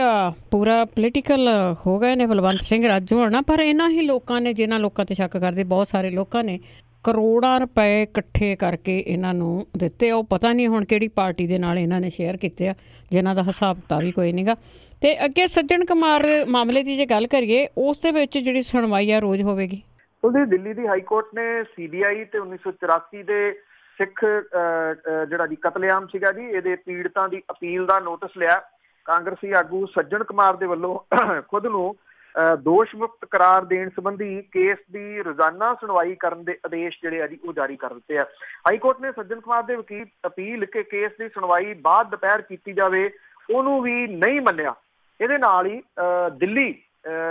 ਪੂਰਾ ਪੋਲੀਟੀਕਲ ਹੋ ਗਏ ਨੇ ਬਲਵੰਤ ਸਿੰਘ ਰਾਜੋਆਣਾ, ਪਰ ਇਹਨਾਂ ਹੀ ਲੋਕਾਂ ਨੇ ਜਿਨ੍ਹਾਂ ਲੋਕਾਂ ਤੇ ਸ਼ੱਕ ਕਰਦੇ ਬਹੁਤ ਸਾਰੇ ਲੋਕਾਂ ਨੇ ਕਰੋੜਾਂ ਰੁਪਏ ਇਕੱਠੇ ਕਰਕੇ ਇਹਨਾਂ ਨੂੰ ਦਿੱਤੇ। ਉਹ ਪਤਾ ਨਹੀਂ ਹੁਣ ਕਿਹੜੀ ਪਾਰਟੀ ਦੇ ਨਾਲ ਇਹਨਾਂ ਨੇ ਸ਼ੇਅਰ ਕੀਤੇ ਆ, ਜਿਨ੍ਹਾਂ ਦਾ ਹਿਸਾਬ ਕਿਤਾਬ ਵੀ ਕੋਈ ਨਹੀਂ ਗਾ। ਤੇ ਅੱਗੇ ਸੱਜਣ ਕੁਮਾਰ ਮਾਮਲੇ ਦੀ ਜੇ ਗੱਲ ਕਰੀਏ, ਉਸ ਦੇ ਵਿੱਚ ਜਿਹੜੀ ਸੁਣਵਾਈ ਆ ਰੋਜ਼ ਹੋਵੇਗੀ। ਉਹਦੀ ਦਿੱਲੀ ਦੀ ਹਾਈ ਕੋਰਟ ਨੇ CBI ਤੇ 1984 ਦੇ ਸਿੱਖ ਜਿਹੜਾ ਜੀ ਕਤਲੇਆਮ ਸੀਗਾ ਜੀ, ਇਹਦੇ ਪੀੜਤਾਂ ਦੀ ਅਪੀਲ ਦਾ ਨੋਟਿਸ ਲਿਆ। ਕਾਂਗਰਸੀ ਆਗੂ ਸੱਜਣ ਕੁਮਾਰ ਦੇ ਵੱਲੋਂ ਖੁਦ ਨੂੰ ਦੋਸ਼ ਮੁਕਤ ਕਰਾਰ ਦੇਣ ਸੰਬੰਧੀ ਕੇਸ ਦੀ ਰੋਜ਼ਾਨਾ ਸੁਣਵਾਈ ਕਰਨ ਦੇ ਆਦੇਸ਼ ਜਿਹੜੇ ਆ ਜੀ ਉਹ ਜਾਰੀ ਕਰ ਦਿੱਤੇ ਆ। ਹਾਈ ਕੋਰਟ ਨੇ ਸੱਜਣ ਕੁਮਾਰ ਦੇ ਵਕੀਲ ਅਪੀਲ ਕਿ ਕੇਸ ਦੀ ਸੁਣਵਾਈ ਬਾਅਦ ਦੁਪਹਿਰ ਕੀਤੀ ਜਾਵੇ, ਉਹਨੂੰ ਵੀ ਨਹੀਂ ਮੰਨਿਆ। ਇਹਦੇ ਨਾਲ ਹੀ ਦਿੱਲੀ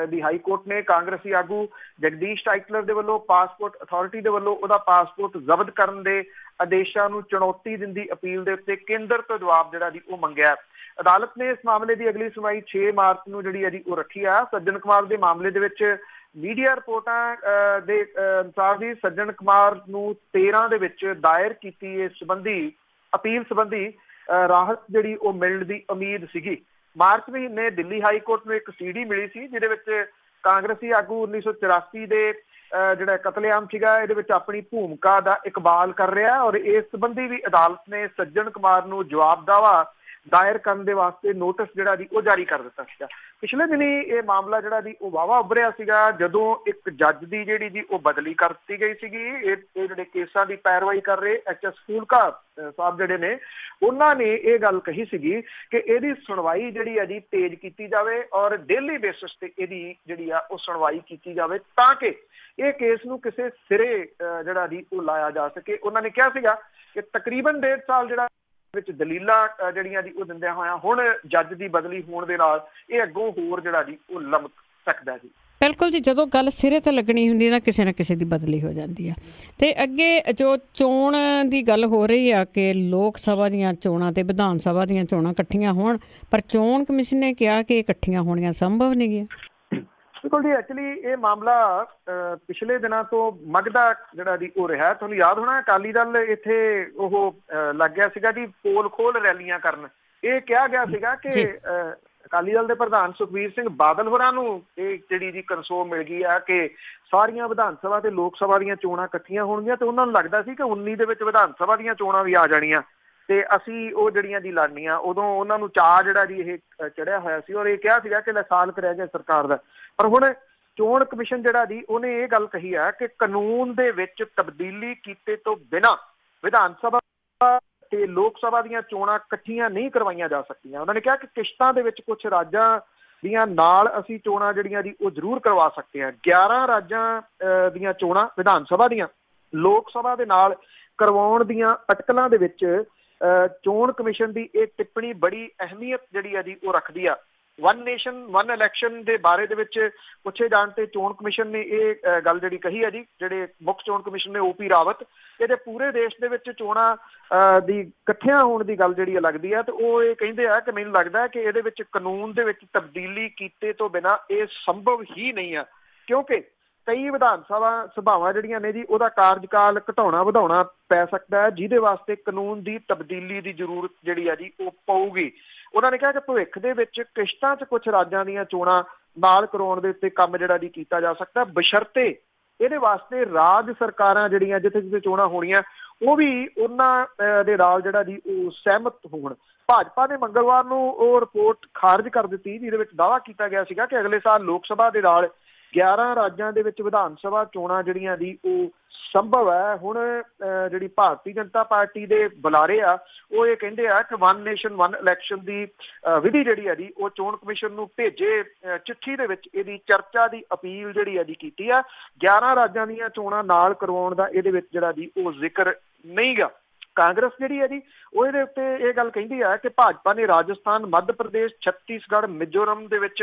ਦੀ ਹਾਈ ਕੋਰਟ ਨੇ ਕਾਂਗਰਸੀ ਆਗੂ ਜਗਦੀਸ਼ ਟਾਈਟਲਰ ਦੇ ਵੱਲੋਂ ਪਾਸਪੋਰਟ ਅਥਾਰਟੀ ਦੇ ਵੱਲੋਂ ਉਹਦਾ ਪਾਸਪੋਰਟ ਜ਼ਬਤ ਕਰਨ ਦੇ ਆਦੇਸ਼ਾਂ ਨੂੰ ਚੁਣੌਤੀ ਦਿੰਦੀ ਅਪੀਲ ਦੇ ਉੱਤੇ ਕੇਂਦਰ ਤੋਂ ਜਵਾਬ ਜਿਹੜਾ ਜੀ ਉਹ ਮੰਗਿਆ। ਅਦਾਲਤ ਨੇ ਇਸ ਮਾਮਲੇ ਦੀ ਅਗਲੀ ਸੁਣਵਾਈ 6 ਮਾਰਚ ਨੂੰ ਜਿਹੜੀ ਹੈ ਜੀ ਉਹ ਰੱਖੀ ਆ। ਸੱਜਣ ਕੁਮਾਰ ਦੇ ਮਾਮਲੇ ਦੇ ਵਿੱਚ ਮੀਡੀਆ ਰਿਪੋਰਟਾਂ ਦੇ ਅਨੁਸਾਰ ਜੀ ਸੱਜਣ ਕੁਮਾਰ ਨੂੰ 13 ਦੇ ਵਿੱਚ ਦਾਇਰ ਕੀਤੀ ਇਸ ਸੰਬੰਧੀ ਅਪੀਲ ਸੰਬੰਧੀ ਰਾਹਤ ਜਿਹੜੀ ਉਹ ਮਿਲਣ ਦੀ ਉਮੀਦ ਸੀਗੀ। ਮਾਰਚ ਮਹੀਨੇ ਦਿੱਲੀ ਹਾਈ ਕੋਰਟ ਨੂੰ ਇੱਕ CD ਮਿਲੀ ਸੀ ਜਿਹਦੇ ਵਿੱਚ ਕਾਂਗਰਸੀ ਆਗੂ 1984 ਦੇ ਜਿਹੜਾ ਕਤਲੇਆਮ ਸੀਗਾ ਇਹਦੇ ਵਿੱਚ ਆਪਣੀ ਭੂਮਿਕਾ ਦਾ ਇਕਬਾਲ ਕਰ ਰਿਹਾ ਔਰ ਇਸ ਸੰਬੰਧੀ ਵੀ ਅਦਾਲਤ ਨੇ ਸੱਜਣ ਕੁਮਾਰ ਨੂੰ ਜਵਾਬ ਦਾਵਾ ਦਾਇਰ ਕਰਨ ਦੇ ਵਾਸਤੇ ਨੋਟਿਸ ਜਿਹੜਾ ਜੀ ਉਹ ਜਾਰੀ ਕਰ ਦਿੱਤਾ ਸੀਗਾ। ਪਿਛਲੇ ਦਿਨੀ ਇਹ ਮਾਮਲਾ ਜਿਹੜਾ ਜੀ ਉਹ ਵਾਵਾ ਉੱਭਰਿਆ ਸੀਗਾ ਜਦੋਂ ਇੱਕ ਜੱਜ ਦੀ ਜਿਹੜੀ ਜੀ ਉਹ ਬਦਲੀ ਕਰ ਦਿੱਤੀ ਗਈ ਸੀਗੀ। ਇਹ ਜਿਹੜੇ ਕੇਸਾਂ ਦੀ ਪੈਰਵਾਈ ਕਰ ਰਹੇ HS ਫੂਲਕਾ ਸਾਹਿਬ ਜਿਹੜੇ ਨੇ ਉਹਨਾਂ ਨੇ ਇਹ ਗੱਲ ਕਹੀ ਸੀਗੀ ਕਿ ਇਹਦੀ ਸੁਣਵਾਈ ਜਿਹੜੀ ਆ ਜੀ ਤੇਜ਼ ਕੀਤੀ ਜਾਵੇ ਔਰ ਡੇਲੀ ਬੇਸਿਸ ਤੇ ਇਹਦੀ ਜਿਹੜੀ ਆ ਉਹ ਸੁਣਵਾਈ ਕੀਤੀ ਜਾਵੇ ਤਾਂ ਕਿ ਇਹ ਕੇਸ ਨੂੰ ਕਿਸੇ ਸਿਰੇ ਜਿਹੜਾ ਜੀ ਉਹ ਲਾਇਆ ਜਾ ਸਕੇ। ਉਹਨਾਂ ਨੇ ਕਿਹਾ ਸੀਗਾ ਕਿ ਤਕਰੀਬਨ 1.5 ਸਾਲ ਜਿਹੜਾ ਵਿੱਚ ਦਲੀਲਾਂ ਜਿਹੜੀਆਂ ਜੀ ਉਹ ਦਿੰਦਿਆਂ ਹੋਇਆਂ ਹੁਣ ਜੱਜ ਦੀ ਬਦਲੀ ਹੋਣ ਦੇ ਨਾਲ ਇਹ ਅੱਗੋਂ ਹੋਰ ਜਿਹੜਾ ਜੀ ਉਹ ਲਮਕ ਸਕਦਾ ਜੀ। ਬਿਲਕੁਲ ਜੀ, ਜਦੋਂ ਗੱਲ ਸਿਰੇ ਤੇ ਲੱਗਣੀ ਹੁੰਦੀ ਨਾ ਕਿਸੇ ਨਾ ਕਿਸੇ ਦੀ ਬਦਲੀ ਹੋ ਜਾਂਦੀ ਆ। ਤੇ ਅੱਗੇ ਜੋ ਚੋਣ ਦੀ ਗੱਲ ਹੋ ਰਹੀ ਆ ਕਿ ਲੋਕ ਸਭਾ ਦੀਆਂ ਚੋਣਾਂ ਤੇ ਵਿਧਾਨ ਸਭਾ ਦੀਆਂ ਚੋਣਾਂ ਇਕੱਠੀਆਂ ਹੋਣ, ਪਰ ਚੋਣ ਕਮਿਸ਼ਨ ਨੇ ਕਿਹਾ ਕਿ ਇਕੱਠੀਆਂ ਹੋਣੀਆਂ ਸੰਭਵ ਨਹੀਂ ਗੀਆਂ। ਬਿਲਕੁਲ ਜੀ, ਐਕਚੁਅਲੀ ਇਹ ਮਾਮਲਾ ਪਿਛਲੇ ਦਿਨਾਂ ਤੋਂ ਮਗਦਾ ਜਿਹੜਾ ਜੀ ਉਹ ਰਿਹਾ। ਤੁਹਾਨੂੰ ਯਾਦ ਹੋਣਾ ਅਕਾਲੀ ਦਲ ਇੱਥੇ ਉਹ ਲੱਗ ਗਿਆ ਸੀਗਾ ਜੀ ਪੋਲ ਖੋਲ ਰੈਲੀਆਂ ਕਰਨ। ਇਹ ਕਿਹਾ ਗਿਆ ਸੀਗਾ ਕਿ ਅਕਾਲੀ ਦਲ ਦੇ ਪ੍ਰਧਾਨ ਸੁਖਬੀਰ ਸਿੰਘ ਬਾਦਲ ਹੋਰਾਂ ਨੂੰ ਇਹ ਜਿਹੜੀ ਜੀ ਕਨਸੋ ਮਿਲ ਗਈ ਆ ਕਿ ਸਾਰੀਆਂ ਵਿਧਾਨ ਸਭਾ ਤੇ ਲੋਕ ਸਭਾ ਦੀਆਂ ਚੋਣਾਂ ਇਕੱਠੀਆਂ ਹੋਣਗੀਆਂ, ਤੇ ਉਹਨਾਂ ਨੂੰ ਲੱਗਦਾ ਸੀ ਕਿ 19 ਦੇ ਵਿੱਚ ਵਿਧਾਨ ਸਭਾ ਦੀਆਂ ਚੋਣਾਂ ਵੀ ਆ ਜਾਣੀਆਂ ਤੇ ਅਸੀਂ ਉਹ ਜਿਹੜੀਆਂ ਦੀ ਲੜਨੀਆਂ। ਉਦੋਂ ਉਹਨਾਂ ਨੂੰ ਚਾਅ ਜਿਹੜਾ ਜੀ ਇਹ ਚੜਿਆ ਹੋਇਆ ਸੀ ਔਰ ਇਹ ਕਿਹਾ ਸੀਗਾ ਕਿ ਸਾਲ ਕੁ ਰਹਿ ਗਿਆ ਸਰਕਾਰ ਦਾ। ਪਰ ਹੁਣ ਚੋਣ ਕਮਿਸ਼ਨ ਜਿਹੜਾ ਜੀ ਉਹਨੇ ਇਹ ਗੱਲ ਕਹੀ ਹੈ ਕਿ ਕਾਨੂੰਨ ਦੇ ਵਿੱਚ ਤਬਦੀਲੀ ਕੀਤੇ ਤੋਂ ਬਿਨਾਂ ਵਿਧਾਨ ਸਭਾ ਤੇ ਲੋਕ ਸਭਾ ਦੀਆਂ ਚੋਣਾਂ ਇਕੱਠੀਆਂ ਨਹੀਂ ਕਰਵਾਈਆਂ ਜਾ ਸਕਦੀਆਂ। ਉਹਨਾਂ ਨੇ ਕਿਹਾ ਕਿ ਕਿਸ਼ਤਾਂ ਦੇ ਵਿੱਚ ਕੁਝ ਰਾਜਾਂ ਦੀਆਂ ਨਾਲ ਅਸੀਂ ਚੋਣਾਂ ਜਿਹੜੀਆਂ ਜੀ ਉਹ ਜ਼ਰੂਰ ਕਰਵਾ ਸਕਦੇ ਹਾਂ। 11 ਰਾਜਾਂ ਦੀਆਂ ਚੋਣਾਂ ਵਿਧਾਨ ਸਭਾ ਦੀਆਂ ਲੋਕ ਸਭਾ ਦੇ ਨਾਲ ਕਰਵਾਉਣ ਦੀਆਂ ਅਟਕਲਾਂ ਦੇ ਵਿੱਚ ਚੋਣ ਕਮਿਸ਼ਨ ਦੀ ਇਹ ਟਿੱਪਣੀ ਬੜੀ ਅਹਿਮੀਅਤ ਜਿਹੜੀ ਆ ਜੀ ਉਹ ਰੱਖਦੀ ਆ। ਵਨ ਨੇਸ਼ਨ ਵਨ ਇਲੈਕਸ਼ਨ ਦੇ ਬਾਰੇ ਦੇ ਵਿੱਚ ਪੁੱਛੇ ਜਾਣ ਤੇ ਚੋਣ ਕਮਿਸ਼ਨ ਨੇ ਇਹ ਗੱਲ ਜਿਹੜੀ ਕਹੀ ਹੈ ਜੀ, ਜਿਹੜੇ ਮੁੱਖ ਚੋਣ ਕਮਿਸ਼ਨ ਨੇ OP ਰਾਵਤ, ਇਹਦੇ ਪੂਰੇ ਦੇਸ਼ ਦੇ ਵਿੱਚ ਚੋਣਾਂ ਦੀ ਇਕੱਠਿਆਂ ਹੋਣ ਦੀ ਗੱਲ ਜਿਹੜੀ ਲੱਗਦੀ ਹੈ। ਤੇ ਉਹ ਇਹ ਕਹਿੰਦੇ ਆ ਕਿ ਮੈਨੂੰ ਲੱਗਦਾ ਕਿ ਇਹਦੇ ਵਿੱਚ ਕਾਨੂੰਨ ਦੇ ਵਿੱਚ ਤਬਦੀਲੀ ਕੀਤੇ ਤੋਂ ਬਿਨਾਂ ਇਹ ਸੰਭਵ ਹੀ ਨਹੀਂ ਆ, ਕਿਉਂਕਿ ਕਈ ਵਿਧਾਨ ਸਭਾਵਾਂ ਜਿਹੜੀਆਂ ਨੇ ਜੀ ਉਹਦਾ ਕਾਰਜਕਾਲ ਘਟਾਉਣਾ ਵਧਾਉਣਾ ਪੈ ਸਕਦਾ ਹੈ, ਜਿਹਦੇ ਵਾਸਤੇ ਕਾਨੂੰਨ ਦੀ ਤਬਦੀਲੀ ਦੀ ਜ਼ਰੂਰਤ ਜਿਹੜੀ ਆ ਜੀ ਉਹ ਪਊਗੀ। ਉਹਨਾਂ ਨੇ ਕਿਹਾ ਕਿ ਭਵਿੱਖ ਦੇ ਵਿੱਚ ਕਿਸ਼ਤਾਂ 'ਚ ਕੁਝ ਰਾਜਾਂ ਦੀਆਂ ਚੋਣਾਂ ਨਾਲ ਕਰਾਉਣ ਦੇ ਉੱਤੇ ਕੰਮ ਜਿਹੜਾ ਜੀ ਕੀਤਾ ਜਾ ਸਕਦਾ, ਬਸ਼ਰਤੇ ਇਹਦੇ ਵਾਸਤੇ ਰਾਜ ਸਰਕਾਰਾਂ ਜਿਹੜੀਆਂ ਜਿੱਥੇ ਜਿੱਥੇ ਚੋਣਾਂ ਹੋਣੀਆਂ ਉਹ ਵੀ ਉਹਨਾਂ ਦੇ ਨਾਲ ਜਿਹੜਾ ਜੀ ਉਹ ਸਹਿਮਤ ਹੋਣ। ਭਾਜਪਾ ਨੇ ਮੰਗਲਵਾਰ ਨੂੰ ਉਹ ਰਿਪੋਰਟ ਖਾਰਜ ਕਰ ਦਿੱਤੀ ਜਿਹਦੇ ਵਿੱਚ ਦਾਅਵਾ ਕੀਤਾ ਗਿਆ ਸੀਗਾ ਕਿ ਅਗਲੇ ਸਾਲ ਲੋਕ ਸਭਾ ਦੇ ਨਾਲ 11 ਰਾਜਾਂ ਦੇ ਵਿੱਚ ਵਿਧਾਨ ਸਭਾ ਚੋਣਾਂ ਜਿਹੜੀਆਂ ਦੀ ਉਹ ਸੰਭਵ ਹੈ। ਹੁਣ ਜਿਹੜੀ ਭਾਰਤੀ ਜਨਤਾ ਪਾਰਟੀ ਦੇ ਬੁਲਾਰੇ ਆ ਉਹ ਇਹ ਕਹਿੰਦੇ ਆ ਕਿ ਵਨ ਨੇਸ਼ਨ ਵਨ ਇਲੈਕਸ਼ਨ ਦੀ ਵਿਧੀ ਜਿਹੜੀ ਹੈ ਜੀ ਉਹ ਚੋਣ ਕਮਿਸ਼ਨ ਨੂੰ ਭੇਜੇ ਚਿੱਠੀ ਦੇ ਵਿੱਚ ਇਹਦੀ ਚਰਚਾ ਦੀ ਅਪੀਲ ਜਿਹੜੀ ਹੈ ਜੀ ਕੀਤੀ ਆ। 11 ਰਾਜਾਂ ਦੀਆਂ ਚੋਣਾਂ ਨਾਲ ਕਰਵਾਉਣ ਦਾ ਇਹਦੇ ਵਿੱਚ ਜਿਹੜਾ ਜੀ ਉਹ ਜ਼ਿਕਰ ਨਹੀਂ ਗਾ। ਕਾਂਗਰਸ ਜਿਹੜੀ ਹੈ ਜੀ ਉਹ ਇਹਦੇ ਉੱਤੇ ਇਹ ਗੱਲ ਕਹਿੰਦੀ ਹੈ ਕਿ ਭਾਜਪਾ ਨੇ ਰਾਜਸਥਾਨ, ਮੱਧ ਪ੍ਰਦੇਸ਼, ਛੱਤੀਸਗੜ੍ਹ, ਮਿਜ਼ੋਰਮ ਦੇ ਵਿੱਚ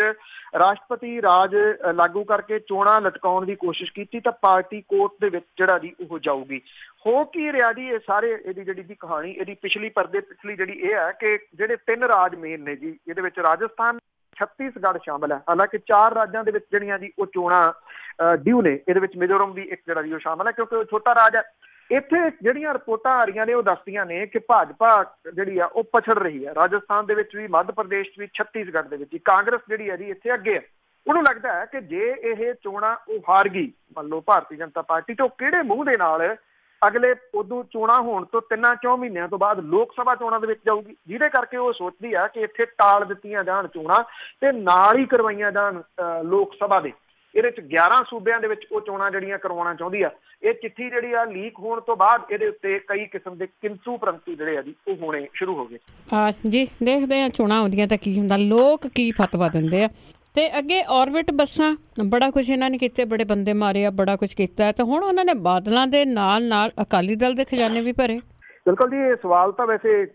ਰਾਸ਼ਟਰਪਤੀ ਰਾਜ ਲਾਗੂ ਕਰਕੇ ਚੋਣਾਂ ਲਟਕਾਉਣ ਦੀ ਕੋਸ਼ਿਸ਼ ਕੀਤੀ ਤਾਂ ਪਾਰਟੀ ਕੋਰਟ ਦੇ ਵਿੱਚ ਜਿਹੜਾ ਜੀ ਉਹ ਜਾਊਗੀ। ਹੋ ਕੀ ਰਿਹਾ ਜੀ ਇਹ ਸਾਰੇ ਇਹਦੀ ਜਿਹੜੀ ਦੀ ਕਹਾਣੀ ਇਹਦੀ ਪਿਛਲੀ ਜਿਹੜੀ ਇਹ ਹੈ ਕਿ ਜਿਹੜੇ 3 ਰਾਜ ਮੇਨ ਨੇ ਜੀ ਇਹਦੇ ਵਿੱਚ ਰਾਜਸਥਾਨ, ਛੱਤੀਸਗੜ੍ਹ ਸ਼ਾਮਲ ਹੈ। ਹਾਲਾਂਕਿ 4 ਰਾਜਾਂ ਦੇ ਵਿੱਚ ਜਿਹੜੀਆਂ ਜੀ ਉਹ ਚੋਣਾਂ ਡਿਊ ਨੇ, ਇਹਦੇ ਵਿੱਚ ਮਿਜ਼ੋਰਮ ਵੀ ਇੱਕ ਜਿਹੜਾ ਜੀ ਉਹ ਸ਼ਾਮਲ ਹੈ ਕਿਉਂਕਿ ਉਹ ਛੋਟਾ ਰਾਜ ਹੈ। ਇੱਥੇ ਜਿਹੜੀਆਂ ਰਿਪੋਰਟਾਂ ਆ ਰਹੀਆਂ ਨੇ ਉਹ ਦੱਸਦੀਆਂ ਨੇ ਕਿ ਭਾਜਪਾ ਜਿਹੜੀ ਆ ਉਹ ਪਛੜ ਰਹੀ ਹੈ। ਰਾਜਸਥਾਨ ਦੇ ਵਿੱਚ ਵੀ, ਮੱਧ ਪ੍ਰਦੇਸ਼ ਵੀ, ਛੱਤੀਸਗੜ੍ਹ ਦੇ ਵਿੱਚ ਕਾਂਗਰਸ ਜਿਹੜੀ ਹੈ ਜੀ ਇੱਥੇ ਅੱਗੇ ਹੈ। ਉਹਨੂੰ ਲੱਗਦਾ ਹੈ ਕਿ ਜੇ ਇਹ ਚੋਣਾਂ ਉਹ ਹਾਰ ਗਈ, ਮੰਨ ਲਓ ਭਾਰਤੀ ਜਨਤਾ ਪਾਰਟੀ, ਤੋਂ ਕਿਹੜੇ ਮੂੰਹ ਦੇ ਨਾਲ ਅਗਲੇ ਉਦੋਂ ਚੋਣਾਂ ਹੋਣ ਤੋਂ 3-4 ਮਹੀਨਿਆਂ ਤੋਂ ਬਾਅਦ ਲੋਕ ਸਭਾ ਚੋਣਾਂ ਦੇ ਵਿੱਚ ਜਾਊਗੀ, ਜਿਹਦੇ ਕਰਕੇ ਉਹ ਸੋਚਦੀ ਆ ਕਿ ਇੱਥੇ ਟਾਲ ਦਿੱਤੀਆਂ ਜਾਣ ਚੋਣਾਂ ਤੇ ਨਾਲ ਹੀ ਕਰਵਾਈਆਂ ਜਾਣ ਲੋਕ ਸਭਾ ਦੇ। ਇਹਦੇ ਚ 11 ਸੂਬਿਆਂ ਦੇ ਵਿੱਚ ਉਹ ਚੋਣਾਂ ਜਿਹੜੀਆਂ ਕਰਵਾਉਣਾ ਚਾਹੁੰਦੀ ਆ। ਇਹ ਚਿੱਠੀ ਜਿਹੜੀ ਆ ਲੀਕ ਹੋਣ ਤੋਂ ਬਾਅਦ ਇਹਦੇ ਉੱਤੇ ਕਈ ਕਿਸਮ ਦੇ ਕਿੰਤੂ ਪ੍ਰੰਤੂ ਜਿਹੜੇ ਆ ਜੀ ਉਹ ਹੋਣੇ ਸ਼ੁਰੂ ਹੋ ਗਏ। ਹਾਂ ਜੀ, ਦੇਖਦੇ ਆ ਚੋਣਾਂ ਆਉਂਦੀਆਂ ਤਾਂ ਕੀ ਹੁੰਦਾ, ਲੋਕ ਕੀ ਫਤਵਾ ਦਿੰਦੇ ਆ। ਤੇ ਅੱਗੇ ਔਰਬਿਟ ਬੱਸਾਂ ਬੜਾ ਕੁਛ ਇਹਨਾਂ ਨੇ ਕੀਤੇ, ਬੜੇ ਬੰਦੇ ਮਾਰੇ ਆ, ਬੜਾ ਕੁਛ ਕੀਤਾ ਤੇ ਹੁਣ ਉਹਨਾਂ ਨੇ ਬਾਦਲਾਂ ਦੇ ਨਾਲ ਅਕਾਲੀ ਦਲ ਦੇ ਖਜ਼ਾਨੇ ਵੀ ਭਰੇ। ਬਿਲਕੁਲ ਜੀ, ਇਹ ਸਵਾਲ ਤਾਂ ਵੈਸੇ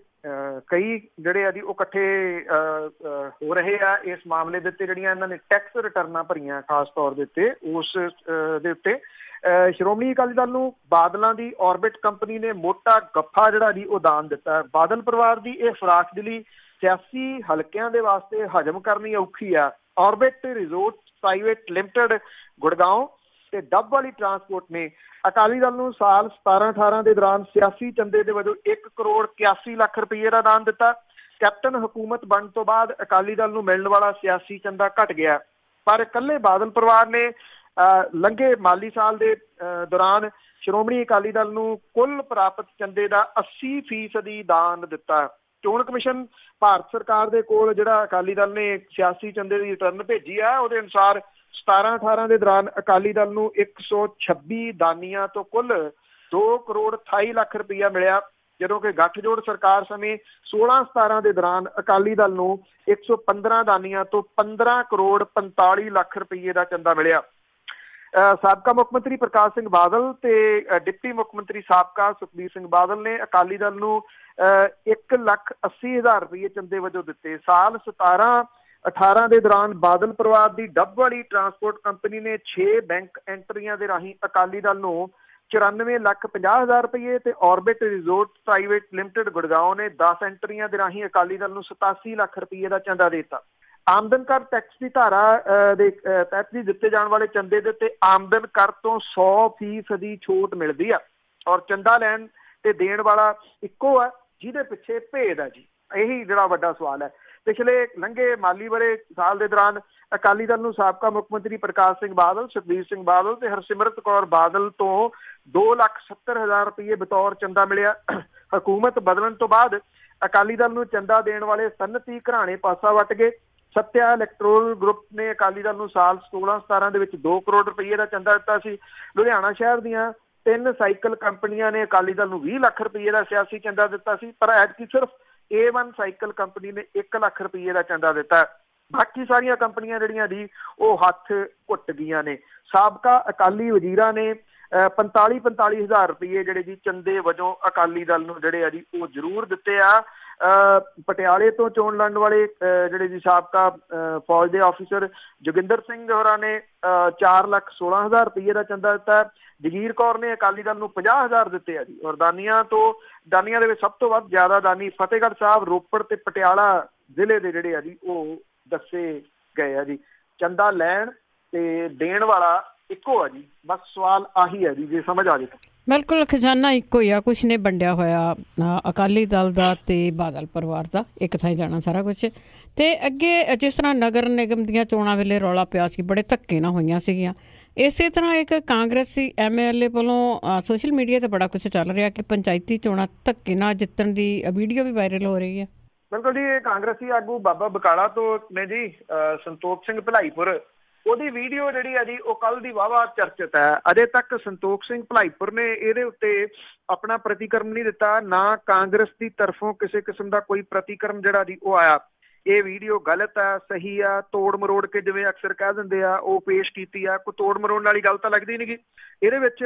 ਕਈ ਜਿਹੜੇ ਆ ਜੀ ਉਹ ਇਕੱਠੇ ਹੋ ਰਹੇ ਆ ਇਸ ਮਾਮਲੇ ਦੇ ਉੱਤੇ। ਜਿਹੜੀਆਂ ਇਹਨਾਂ ਨੇ ਟੈਕਸ ਰਿਟਰਨਾਂ ਭਰੀਆਂ ਖਾਸ ਤੌਰ ਦੇ ਉੱਤੇ ਉਸ ਦੇ ਉੱਤੇ ਸ਼੍ਰੋਮਣੀ ਅਕਾਲੀ ਦਲ ਨੂੰ ਬਾਦਲਾਂ ਦੀ ਔਰਬਿਟ ਕੰਪਨੀ ਨੇ ਮੋਟਾ ਗੱਫਾ ਜਿਹੜਾ ਜੀ ਉਹ ਦਾਨ ਦਿੱਤਾ। ਬਾਦਲ ਪਰਿਵਾਰ ਦੀ ਇਹ ਫਰਾਖਦਿਲੀ ਸਿਆਸੀ ਹਲਕਿਆਂ ਦੇ ਵਾਸਤੇ ਹਜਮ ਕਰਨੀ ਔਖੀ ਆ। Orbit resort private limited Gurgaon ਤੇ ਡੱਬ ਵਾਲੀ ਟਰਾਂਸਪੋਰਟ ਨੇ ਅਕਾਲੀ ਦਲ ਨੂੰ ਸਾਲ 17-18 ਦੇ ਦੌਰਾਨ ਸਿਆਸੀ ਚੰਦੇ ਦੇ ਵਜੋਂ 1 ਕਰੋੜ 81 ਲੱਖ ਰੁਪਏ ਦਾ ਦਾਨ ਦਿੱਤਾ। ਕੈਪਟਨ ਹਕੂਮਤ ਬਣਨ ਤੋਂ ਬਾਅਦ ਅਕਾਲੀ ਦਲ ਨੂੰ ਮਿਲਣ ਵਾਲਾ ਸਿਆਸੀ ਚੰਦਾ ਘਟ ਗਿਆ, ਪਰ ਇਕੱਲੇ ਬਾਦਲ ਪਰਿਵਾਰ ਨੇ ਲੰਘੇ ਮਾਲੀ ਸਾਲ ਦੇ ਦੌਰਾਨ ਸ਼੍ਰੋਮਣੀ ਅਕਾਲੀ ਦਲ ਨੂੰ ਕੁੱਲ ਪ੍ਰਾਪਤ ਚੰਦੇ ਦਾ 80% ਦਾਨ ਦਿੱਤਾ। ਚੋਣ ਕਮਿਸ਼ਨ ਭਾਰਤ ਸਰਕਾਰ ਦੇ ਕੋਲ ਜਿਹੜਾ ਅਕਾਲੀ ਦਲ ਨੇ ਸਿਆਸੀ ਚੰਦੇ ਦੀ ਰਿਟਰਨ ਭੇਜੀ ਆ ਉਹਦੇ ਅਨੁਸਾਰ 17-18 ਦੇ ਦੌਰਾਨ ਅਕਾਲੀ ਦਲ ਨੂੰ 126 ਦਾਨੀਆਂ ਤੋਂ ਕੁੱਲ 2 ਕਰੋੜ 28 ਲੱਖ ਰੁਪਈਆ ਮਿਲਿਆ, ਜਦੋਂ ਕਿ ਗੱਠਜੋੜ ਸਰਕਾਰ ਸਮੇਂ 16-17 ਦੇ ਦੌਰਾਨ ਅਕਾਲੀ ਦਲ ਨੂੰ 115 ਦਾਨੀਆਂ ਤੋਂ 15 ਕਰੋੜ 45 ਲੱਖ ਰੁਪਈਏ ਦਾ ਚੰਦਾ ਮਿਲਿਆ। ਸਾਬਕਾ ਮੁੱਖ ਮੰਤਰੀ ਪ੍ਰਕਾਸ਼ ਸਿੰਘ ਬਾਦਲ ਤੇ ਡਿਪਟੀ ਮੁੱਖ ਮੰਤਰੀ ਸਾਬਕਾ ਸੁਖਬੀਰ ਸਿੰਘ ਬਾਦਲ ਨੇ ਅਕਾਲੀ ਦਲ ਨੂੰ 1,80,000 ਰੁਪਏ ਚੰਦੇ ਵਜੋਂ ਦਿੱਤੇ। ਸਾਲ 17-18 ਦੇ ਦੌਰਾਨ ਬਾਦਲ ਪਰਿਵਾਰ ਦੀ ਡੱਬ ਵਾਲੀ ਟਰਾਂਸਪੋਰਟ ਕੰਪਨੀ ਨੇ 6 ਬੈਂਕ ਐਂਟਰੀਆਂ ਦੇ ਰਾਹੀਂ ਅਕਾਲੀ ਦਲ ਨੂੰ 94,50,000 ਰੁਪਏ ਤੇ orbit resort private limited Gurgaon ਨੇ 10 ਐਂਟਰੀਆਂ ਦੇ ਰਾਹੀਂ ਅਕਾਲੀ ਦਲ ਨੂੰ 87 ਲੱਖ ਰੁਪਏ ਦਾ ਚੰਦਾ ਦੇ ਦਿੱਤਾ। ਆਮਦਨ ਕਰ ਟੈਕਸ ਦੀ ਧਾਰਾ ਦੇ ਤਹਿਤ ਵੀ ਦਿੱਤੇ ਜਾਣ ਵਾਲੇ ਚੰਦੇ ਦੇ ਉੱਤੇ ਆਮਦਨ ਕਰ ਤੋਂ 100% ਦੀ ਛੋਟ ਮਿਲਦੀ ਆ। ਔਰ ਚੰਦਾ ਲੈਣ ਤੇ ਦੇਣ ਵਾਲਾ ਇੱਕੋ ਆ, ਜਿਹਦੇ ਪਿੱਛੇ ਭੇਦ ਆ ਜੀ। ਇਹੀ ਜਿਹੜਾ ਵੱਡਾ ਸਵਾਲ ਹੈ। ਪਿਛਲੇ ਲੰਘੇ ਮਾਲੀ ਵਰੇ ਸਾਲ ਦੇ ਦੌਰਾਨ ਅਕਾਲੀ ਦਲ ਨੂੰ ਸਾਬਕਾ ਮੁੱਖ ਮੰਤਰੀ ਪ੍ਰਕਾਸ਼ ਸਿੰਘ ਬਾਦਲ, ਸੁਖਬੀਰ ਸਿੰਘ ਬਾਦਲ ਤੇ ਹਰਸਿਮਰਤ ਕੌਰ ਬਾਦਲ ਤੋਂ 2,70,000 ਰੁਪਏ ਬਤੌਰ ਚੰਦਾ ਮਿਲਿਆ। ਹਕੂਮਤ ਬਦਲਣ ਤੋਂ ਬਾਅਦ ਅਕਾਲੀ ਦਲ ਨੂੰ ਚੰਦਾ ਦੇਣ ਵਾਲੇ ਸਨਅਤੀ ਘਰਾਣੇ ਪਾਸਾ ਵੱਟ ਗਏ। ਸੱਤਿਆ ਇਲੈਕਟਰਲ ਗਰੁੱਪ ਨੇ ਅਕਾਲੀ ਦਲ ਨੂੰ ਸਾਲ 16-17 ਦੇ ਵਿੱਚ 2 ਕਰੋੜ ਰੁਪਏ ਦਾ ਚੰਦਾ ਦਿੱਤਾ ਸੀ। ਲੁਧਿਆਣਾ ਸ਼ਹਿਰ ਦੀਆਂ 3 ਸਾਈਕਲ ਕੰਪਨੀਆਂ ਨੇ ਅਕਾਲੀ ਦਲ ਨੂੰ 20 ਲੱਖ ਰੁਪਏ ਦਾ ਸਿਆਸੀ ਚੰਦਾ ਦਿੱਤਾ ਸੀ, ਪਰ ਐਤਕੀ ਸਿਰਫ A1 ਸਾਈਕਲ ਕੰਪਨੀ ਨੇ 1 ਲੱਖ ਰੁਪਏ ਦਾ ਚੰਦਾ ਦਿੱਤਾ। ਬਾਕੀ ਸਾਰੀਆਂ ਕੰਪਨੀਆਂ ਜਿਹੜੀਆਂ ਦੀ ਉਹ ਹੱਥ ਘੁੱਟ ਗਈਆਂ ਨੇ। ਸਾਬਕਾ ਅਕਾਲੀ ਵਜ਼ੀਰਾਂ ਨੇ 45 ਹਜ਼ਾਰ ਰੁਪਏ ਜਿਹੜੇ ਜੀ ਚੰਦੇ ਵਜੋਂ ਅਕਾਲੀ ਦਲ ਨੂੰ ਜਿਹੜੇ ਆ ਜੀ ਉਹ ਜ਼ਰੂਰ ਦਿੱਤੇ ਆ। ਪਟਿਆਲੇ ਤੋਂ ਚੋਣ ਲੜਨ ਵਾਲੇ ਜਿਹੜੇ ਜੀ ਸਾਬਕਾ ਫੌਜ ਦੇ ਆਫਿਸਰ ਜੋਗਿੰਦਰ ਸਿੰਘ ਹੋਰਾਂ ਨੇ 4,16,000 ਰੁਪਏ ਦਾ ਚੰਦਾ ਦਿੱਤਾ। ਜਗੀਰ ਕੌਰ ਨੇ ਅਕਾਲੀ ਦਲ ਨੂੰ 50,000 ਦਿੱਤੇ ਆ ਜੀ। ਔਰ ਦਾਨੀਆਂ ਦੇ ਵਿੱਚ ਸਭ ਤੋਂ ਵੱਧ ਜ਼ਿਆਦਾ ਦਾਨੀ ਫਤਿਹਗੜ੍ਹ ਸਾਹਿਬ, ਰੋਪੜ ਤੇ ਪਟਿਆਲਾ ਜ਼ਿਲ੍ਹੇ ਦੇ ਜਿਹੜੇ ਆ ਜੀ ਉਹ ਦੱਸੇ ਗਏ ਆ ਜੀ। ਚੰਦਾ ਲੈਣ ਤੇ ਦੇਣ ਵਾਲਾ ਇੱਕੋ ਆ ਜੀ। ਬਸ ਸਵਾਲ ਆਹੀ ਹੈ ਜੀ, ਜੇ ਸਮਝ ਆ ਜਾਏ ਤਾਂ। ਬਿਲਕੁਲ, ਖਜ਼ਾਨਾ ਇੱਕੋ ਹੀ ਆ, ਕੁਛ ਨੇ ਵੰਡਿਆ ਹੋਇਆ ਅਕਾਲੀ ਦਲ ਦਾ ਤੇ ਬਾਦਲ ਪਰਿਵਾਰ ਦਾ, ਇੱਕ ਥਾਂ ਜਾਣਾ ਸਾਰਾ ਕੁਛ। ਤੇ ਅੱਗੇ ਜਿਸ ਤਰ੍ਹਾਂ ਨਗਰ ਨਿਗਮ ਦੀਆਂ ਚੋਣਾਂ ਵੇਲੇ ਰੌਲਾ ਪਿਆ ਸੀ, ਬੜੇ ਧੱਕੇ ਨਾਲ ਹੋਈਆਂ ਸੀਗੀਆਂ, ਇਸੇ ਤਰ੍ਹਾਂ ਇੱਕ ਕਾਂਗਰਸੀ MLA ਵੱਲੋਂ ਸੋਸ਼ਲ ਮੀਡੀਆ ਤੇ ਬੜਾ ਕੁਛ ਚੱਲ ਰਿਹਾ ਕਿ ਪੰਚਾਇਤੀ ਚੋਣਾਂ ਧੱਕੇ ਨਾਲ ਜਿੱਤਣ ਦੀ ਵੀਡੀਓ ਵੀ ਵਾਇਰਲ ਹੋ ਰਹੀ ਹੈ। ਬਿਲਕੁਲ ਜੀ, ਇਹ ਕਾਂਗਰਸੀ ਆਗੂ ਬਾਬਾ ਬਕਾਲਾ ਤੋਂ ਨੇ ਜੀ, ਸੰਤੋਖ ਸਿੰਘ ਭਲਾਈਪੁਰ, ਉਹਦੀ ਵੀਡੀਓ ਜਿਹੜੀ ਆ ਜੀ ਉਹ ਕੱਲ ਦੀ ਵਾਹਵਾ ਚਰਚਿਤ ਹੈ। ਅਜੇ ਤੱਕ ਸੰਤੋਖ ਸਿੰਘ ਭਲਾਈਪੁਰ ਨੇ ਇਹਦੇ ਉੱਤੇ ਆਪਣਾ ਪ੍ਰਤੀਕਰਮ ਨਹੀਂ ਦਿੱਤਾ, ਨਾ ਕਾਂਗਰਸ ਦੀ ਤਰਫੋਂ ਕਿਸੇ ਕਿਸਮ ਦਾ ਕੋਈ ਪ੍ਰਤੀਕਰਮ ਜਿਹੜਾ ਜੀ ਉਹ ਆਇਆ। ਇਹ ਵੀਡੀਓ ਗਲਤ ਆ, ਸਹੀ ਆ, ਤੋੜ ਮਰੋੜ ਕੇ ਜਿਵੇਂ ਅਕਸਰ ਕਹਿ ਦਿੰਦੇ ਆ ਉਹ ਪੇਸ਼ ਕੀਤੀ ਆ। ਕੋਈ ਤੋੜ ਮਰੋੜਨ ਵਾਲੀ ਗੱਲ ਤਾਂ ਲੱਗਦੀ ਨਹੀਂ ਗੀ ਇਹਦੇ ਵਿੱਚ।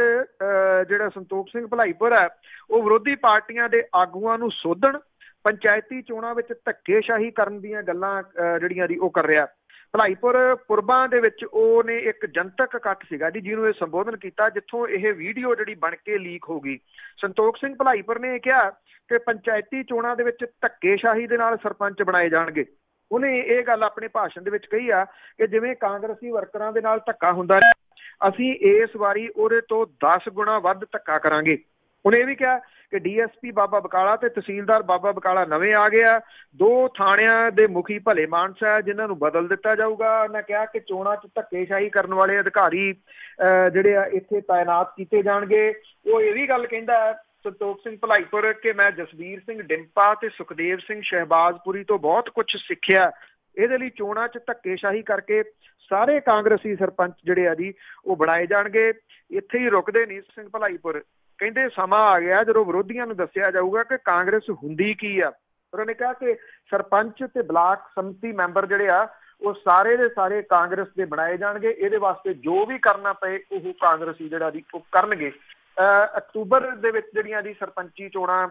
ਜਿਹੜਾ ਸੰਤੋਖ ਸਿੰਘ ਭਲਾਈਪੁਰ ਹੈ ਉਹ ਵਿਰੋਧੀ ਪਾਰਟੀਆਂ ਦੇ ਆਗੂਆਂ ਨੂੰ ਸੋਧਣ, ਪੰਚਾਇਤੀ ਚੋਣਾਂ ਵਿੱਚ ਧੱਕੇਸ਼ਾਹੀ ਕਰਨ ਦੀਆਂ ਗੱਲਾਂ ਜਿਹੜੀਆਂ ਦੀ ਉਹ ਕਰ ਰਿਹਾ। ਭਲਾਈਪੁਰ ਪੁਰਬਾਂ ਦੇ ਵਿੱਚ ਉਹਨੇ ਇੱਕ ਜਨਤਕ ਇਕੱਠ ਸੀਗਾ ਜੀ ਜਿਹਨੂੰ ਇਹ ਸੰਬੋਧਨ ਕੀਤਾ, ਜਿੱਥੋਂ ਇਹ ਵੀਡੀਓ ਜਿਹੜੀ ਬਣ ਕੇ ਲੀਕ ਹੋ ਗਈ। ਸੰਤੋਖ ਸਿੰਘ ਭਲਾਈਪੁਰ ਨੇ ਕਿਹਾ ਕਿ ਪੰਚਾਇਤੀ ਚੋਣਾਂ ਦੇ ਵਿੱਚ ਧੱਕੇਸ਼ਾਹੀ ਦੇ ਨਾਲ ਸਰਪੰਚ ਬਣਾਏ ਜਾਣਗੇ। ਉਹਨੇ ਇਹ ਗੱਲ ਆਪਣੇ ਭਾਸ਼ਣ ਦੇ ਵਿੱਚ ਕਹੀ ਆ ਕਿ ਜਿਵੇਂ ਕਾਂਗਰਸੀ ਵਰਕਰਾਂ ਦੇ ਨਾਲ ਧੱਕਾ ਹੁੰਦਾ ਰਿਹਾ, ਅਸੀਂ ਇਸ ਵਾਰੀ ਉਹਦੇ ਤੋਂ 10 ਗੁਣਾ ਵੱਧ ਧੱਕਾ ਕਰਾਂਗੇ। ਉਹਨੇ ਇਹ ਵੀ ਕਿਹਾ ਕਿ DSP ਬਾਬਾ ਬਕਾਲਾ ਤੇ ਤਹਿਸੀਲਦਾਰ ਬਾਬਾ ਬਕਾਲਾ ਨਵੇਂ ਆ ਗਿਆ, 2 ਥਾਣਿਆਂ ਦੇ ਮੁਖੀ ਭਲੇ ਮਾਨਸ ਹੈ ਜਿਨ੍ਹਾਂ ਨੂੰ ਬਦਲ ਦਿੱਤਾ ਜਾਊਗਾ। ਉਹਨੇ ਕਿਹਾ ਕਿ ਚੋਣਾਂ 'ਚ ਧੱਕੇਸ਼ਾਹੀ ਕਰਨ ਵਾਲੇ ਅਧਿਕਾਰੀ ਜਿਹੜੇ ਆ ਇੱਥੇ ਤਾਇਨਾਤ ਕੀਤੇ ਜਾਣਗੇ। ਉਹ ਇਹ ਵੀ ਗੱਲ ਕਹਿੰਦਾ ਸੰਤੋਖ ਸਿੰਘ ਭਲਾਈਪੁਰ ਕਿ ਮੈਂ ਜਸਵੀਰ ਸਿੰਘ ਡਿੰਪਾ ਤੇ ਸੁਖਦੇਵ ਸਿੰਘ ਸ਼ਹਿਬਾਜ਼ਪੁਰੀ ਤੋਂ ਬਹੁਤ ਕੁਝ ਸਿੱਖਿਆ। ਇਹਦੇ ਲਈ ਚੋਣਾਂ 'ਚ ਧੱਕੇਸ਼ਾਹੀ ਕਰਕੇ ਸਾਰੇ ਕਾਂਗਰਸੀ ਸਰਪੰਚ ਜਿਹੜੇ ਆ ਜੀ ਉਹ ਬਣਾਏ ਜਾਣਗੇ। ਇੱਥੇ ਹੀ ਰੁਕਦੇ ਨਹੀਂ ਸਿੰਘ ਭਲਾਈਪੁਰ, ਕਹਿੰਦੇ ਸਮਾਂ ਆ ਗਿਆ ਜਦੋਂ ਵਿਰੋਧੀਆਂ ਨੂੰ ਦੱਸਿਆ ਜਾਊਗਾ ਕਿ ਕਾਂਗਰਸ ਹੁੰਦੀ ਕੀ ਆ। ਪਰ ਉਹਨੇ ਕਿਹਾ ਕਿ ਸਰਪੰਚ ਤੇ ਬਲਾਕ ਸੰਮਤੀ ਮੈਂਬਰ ਜਿਹੜੇ ਆ ਉਹ ਸਾਰੇ ਦੇ ਸਾਰੇ ਕਾਂਗਰਸ ਦੇ ਬਣਾਏ ਜਾਣਗੇ। ਇਹਦੇ ਵਾਸਤੇ ਜੋ ਵੀ ਕਰਨਾ ਪਏ ਉਹ ਕਾਂਗਰਸੀ ਜਿਹੜਾ ਦੀ ਉਹ ਕਰਨਗੇ। ਅਕਤੂਬਰ ਦੇ ਵਿੱਚ ਜਿਹੜੀਆਂ ਦੀ ਸਰਪੰਚੀ ਚੋਣਾਂ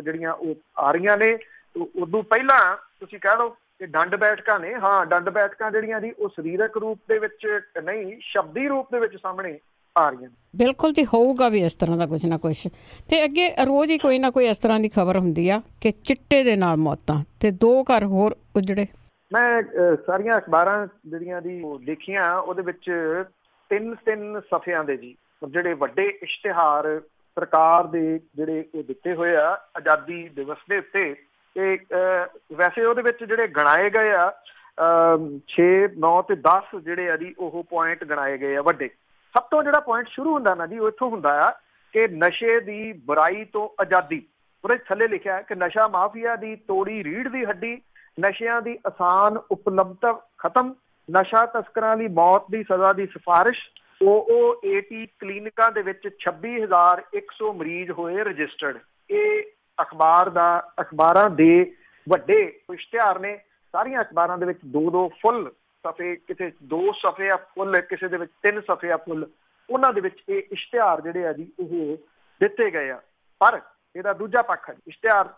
ਜਿਹੜੀਆਂ ਉਹ ਆ ਰਹੀਆਂ ਨੇ, ਉਦੋਂ ਪਹਿਲਾਂ ਤੁਸੀਂ ਕਹਿ ਲਓ ਕਿ ਡੰਡ ਬੈਠਕਾਂ ਨੇ। ਹਾਂ, ਡੰਡ ਬੈਠਕਾਂ ਜਿਹੜੀਆਂ ਦੀ ਉਹ ਸਰੀਰਕ ਰੂਪ ਦੇ ਵਿੱਚ ਨਹੀਂ, ਸ਼ਬਦੀ ਰੂਪ ਦੇ ਵਿੱਚ ਸਾਹਮਣੇ ਆ ਰਹੀਆਂ। ਬਿਲਕੁਲ ਜੀ, ਹੋਊਗਾ ਵੀ ਇਸ ਤਰ੍ਹਾਂ ਦਾ ਕੁਛ ਨਾ ਕੁਛ। ਤੇ ਅੱਗੇ ਰੋਜ਼ ਹੀ ਕੋਈ ਨਾ ਕੋਈ ਇਸ ਤਰ੍ਹਾਂ ਦੀ ਖਬਰ ਹੁੰਦੀ ਆ ਕਿ ਚਿੱਟੇ ਦੇ ਨਾਲ ਮੌਤਾਂ ਤੇ 2 ਘਰ ਹੋਰ ਉਜੜੇ। ਮੈਂ ਸਾਰੀਆਂ ਅਖਬਾਰਾਂ ਜਿਹੜੀਆਂ ਦੀ ਦੇਖੀਆਂ, ਉਹਦੇ ਵਿੱਚ 3 ਸਫ਼ਿਆਂ ਦੇ ਜੀ ਜਿਹੜੇ ਵੱਡੇ ਇਸ਼ਤਿਹਾਰ ਸਰਕਾਰ ਦੇ ਜਿਹੜੇ ਉਹ ਦਿੱਤੇ ਹੋਏ ਆ ਆਜ਼ਾਦੀ ਦਿਵਸ ਦੇ ਉੱਤੇ। ਤੇ ਵੈਸੇ ਉਹਦੇ ਵਿੱਚ ਜਿਹੜੇ ਗਣਾਏ ਗਏ ਆ 6, 9 ਤੇ 10 ਜਿਹੜੇ ਆ ਜੀ ਉਹ ਪੁਆਇੰਟ ਗਣਾਏ ਗਏ ਆ ਵੱਡੇ। ਸਭ ਤੋਂ ਜਿਹੜਾ ਪੁਆਇੰਟ ਸ਼ੁਰੂ ਹੁੰਦਾ ਨਾ ਜੀ ਉਹ ਇੱਥੋਂ ਹੁੰਦਾ ਆ ਕਿ ਨਸ਼ੇ ਦੀ ਬੁਰਾਈ ਤੋਂ ਆਜ਼ਾਦੀ। ਉਹਦੇ ਥੱਲੇ ਲਿਖਿਆ ਹੈ ਕਿ ਨਸ਼ਾ ਮਾਫੀਆ ਦੀ ਤੋੜੀ ਰੀੜ੍ਹ ਦੀ ਹੱਡੀ, ਨਸ਼ਿਆਂ ਦੀ ਆਸਾਨ ਉਪਲਬਧਤਾ ਖਤਮ, ਨਸ਼ਾ ਤਸਕਰਾਂ ਲਈ ਮੌਤ ਦੀ ਸਜ਼ਾ ਦੀ ਸਿਫਾਰਿਸ਼। OOAT ਕਲੀਨਿਕਾਂ ਦੇ ਵਿੱਚ 26,100 ਮਰੀਜ਼ ਹੋਏ ਰਜਿਸਟਰਡ। ਇਹ ਅਖਬਾਰਾਂ ਦੇ ਵੱਡੇ ਇਸ਼ਤਿਹਾਰ ਨੇ। ਸਾਰੀਆਂ ਅਖਬਾਰਾਂ ਦੇ ਵਿੱਚ 2 ਫੁੱਲ ਸਫ਼ੇ, ਕਿਸੇ 2 ਸਫ਼ੇ ਆ ਫੁੱਲ, ਕਿਸੇ ਦੇ ਵਿੱਚ 3 ਸਫ਼ੇ ਆ ਫੁੱਲ। ਉਹਨਾਂ ਦੇ ਵਿੱਚ ਇਹ ਇਸ਼ਤਿਹਾਰ ਜਿਹੜੇ ਆ ਜੀ ਉਹ ਦਿੱਤੇ ਗਏ ਆ। ਪਰ ਇਹਦਾ ਦੂਜਾ ਪੱਖ ਹੈ, ਇਸ਼ਤਿਹਾਰ